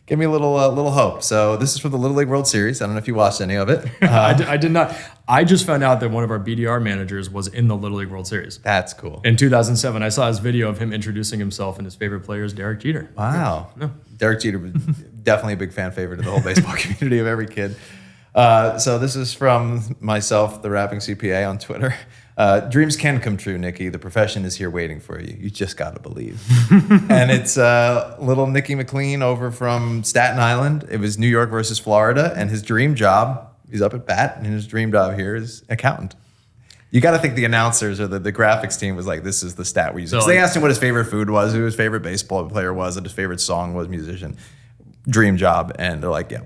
give me a little hope. So this is for the Little League World Series. I don't know if you watched any of it. I did not. I just found out that one of our BDR managers was in the Little League World Series. That's cool. In 2007, I saw his video of him introducing himself, and his favorite player is Derek Jeter. Wow. Yeah. Derek Jeter was definitely a big fan favorite of the whole baseball community, of every kid. So this is from myself, the rapping CPA on Twitter. Dreams can come true, Nikki. The profession is here waiting for you. You just got to believe. And it's little Nicky McLean over from Staten Island. It was New York versus Florida. And his dream job, he's up at bat, and his dream job here is accountant. You got to think the announcers or the graphics team was like, this is the stat we use. So they asked him what his favorite food was, who his favorite baseball player was, and his favorite song was, musician. Dream job. And they're like, yeah,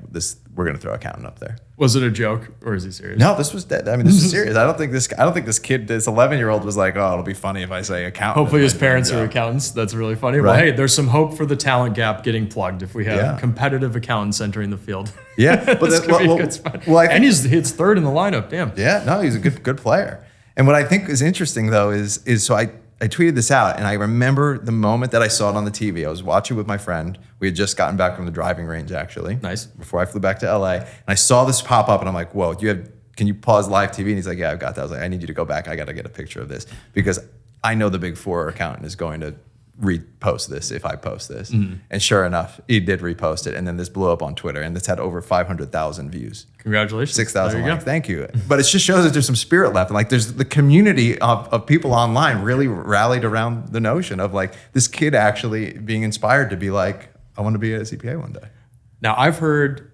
we're going to throw accountant up there. Was it a joke or is he serious? No, this was dead. I mean, this is serious. I don't think this kid, this 11-year-old was like, oh, it'll be funny if I say accountant. Hopefully his parents are accountants. That's really funny. Right. Well, hey, there's some hope for the talent gap getting plugged if we have competitive accountants entering the field. Yeah. But this could be a good spot. And he's third in the lineup. Damn. Yeah. No, he's a good player. And what I think is interesting, though, is so I tweeted this out, and I remember the moment that I saw it on the TV. I was watching with my friend. We had just gotten back from the driving range, actually. Nice. Before I flew back to LA. And I saw this pop up, and I'm like, whoa, can you pause live TV? And he's like, yeah, I've got that. I was like, I need you to go back. I got to get a picture of this. Because I know the Big Four accountant is going to repost this if I post this. Mm-hmm. And sure enough, he did repost it. And then this blew up on Twitter, and it's had over 500,000 views. Congratulations. 6,000 likes. Thank you. But it just shows that there's some spirit left. And like there's the community of people online really rallied around the notion of like this kid actually being inspired to be like, I want to be a CPA one day. Now I've heard,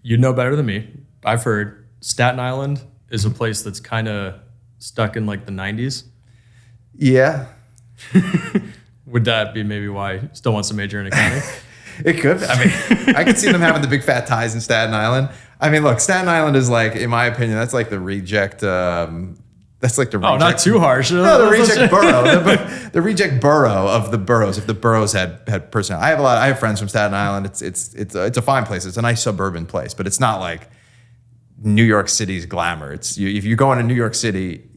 you know better than me, I've heard Staten Island is a place that's kind of stuck in like the 90s. Yeah. Would that be maybe why he still wants to major in accounting? It could. I mean, I could see them having the big fat ties in Staten Island. I mean, look, Staten Island is like, in my opinion, that's like the reject. That's like the reject. Oh, not too harsh. No, the reject borough. The reject borough of the boroughs. If the boroughs had personality, I have friends from Staten Island. It's a fine place. It's a nice suburban place, but it's not like New York City's glamour. If you go into New York City.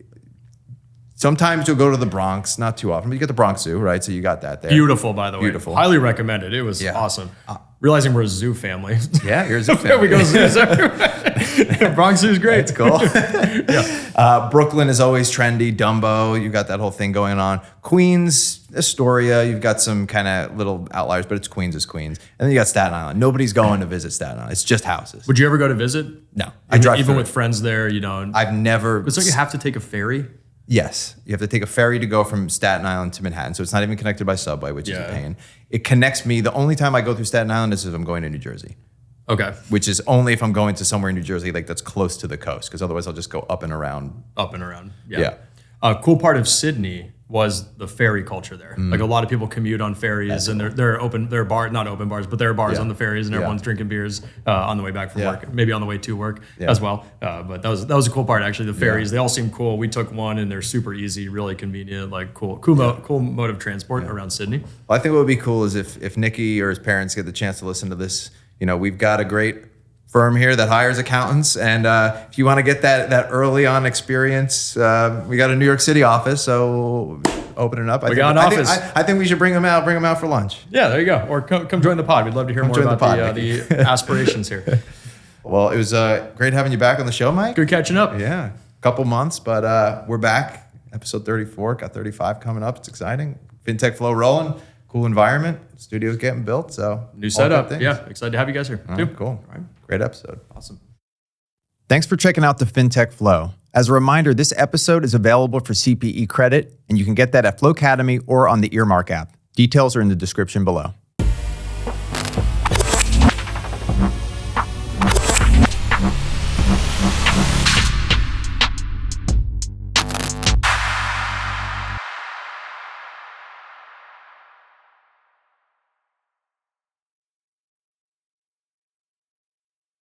Sometimes you'll go to the Bronx, not too often, but you get the Bronx Zoo, right? So you got that there. Beautiful, by the way. Beautiful. Highly recommended. It was awesome. Realizing we're a zoo family. Yeah, you're a zoo family. We go zoos everywhere. Bronx Zoo is great. It's cool. Yeah. Brooklyn is always trendy. Dumbo, you got that whole thing going on. Queens, Astoria, you've got some kind of little outliers, but it's Queens is Queens. And then you got Staten Island. Nobody's going to visit Staten Island. It's just houses. Would you ever go to visit? No. I drive even through. With friends there, you don't. I've never. It's like you have to take a ferry. Yes. You have to take a ferry to go from Staten Island to Manhattan. So it's not even connected by subway, which is a pain. It connects me. The only time I go through Staten Island is if I'm going to New Jersey. Okay. Which is only if I'm going to somewhere in New Jersey like that's close to the coast, because otherwise I'll just go up and around. Up and around. Yeah. A cool part of Sydney was the ferry culture there. Like a lot of people commute on ferries, and there are bars, not open bars, but there are bars on the ferries, and everyone's drinking beers on the way back from work, maybe on the way to work as well. But that was a cool part actually. The ferries, they all seem cool. We took one, and they're super easy, really convenient, like cool mode of transport around Sydney. Well, I think what would be cool is if Nicky or his parents get the chance to listen to this. You know, we've got a great firm here that hires accountants, and if you want to get that early on experience, we got a New York City office, so open it up. I think we should bring them out for lunch. Yeah, there you go. Or come join the pod. We'd love to hear more about the aspirations here. Well, it was great having you back on the show, Mike. Good catching up. Yeah, a couple months, but we're back. Episode 34, got 35 coming up. It's exciting. Fintech Flo rolling. Cool environment. Studio's getting built, so new setup. Yeah, excited to have you guys here. Right, cool. All right. Great episode. Awesome. Thanks for checking out the Fintech Flo. As a reminder, this episode is available for CPE credit, and you can get that at Flo Academy or on the Earmark app. Details are in the description below.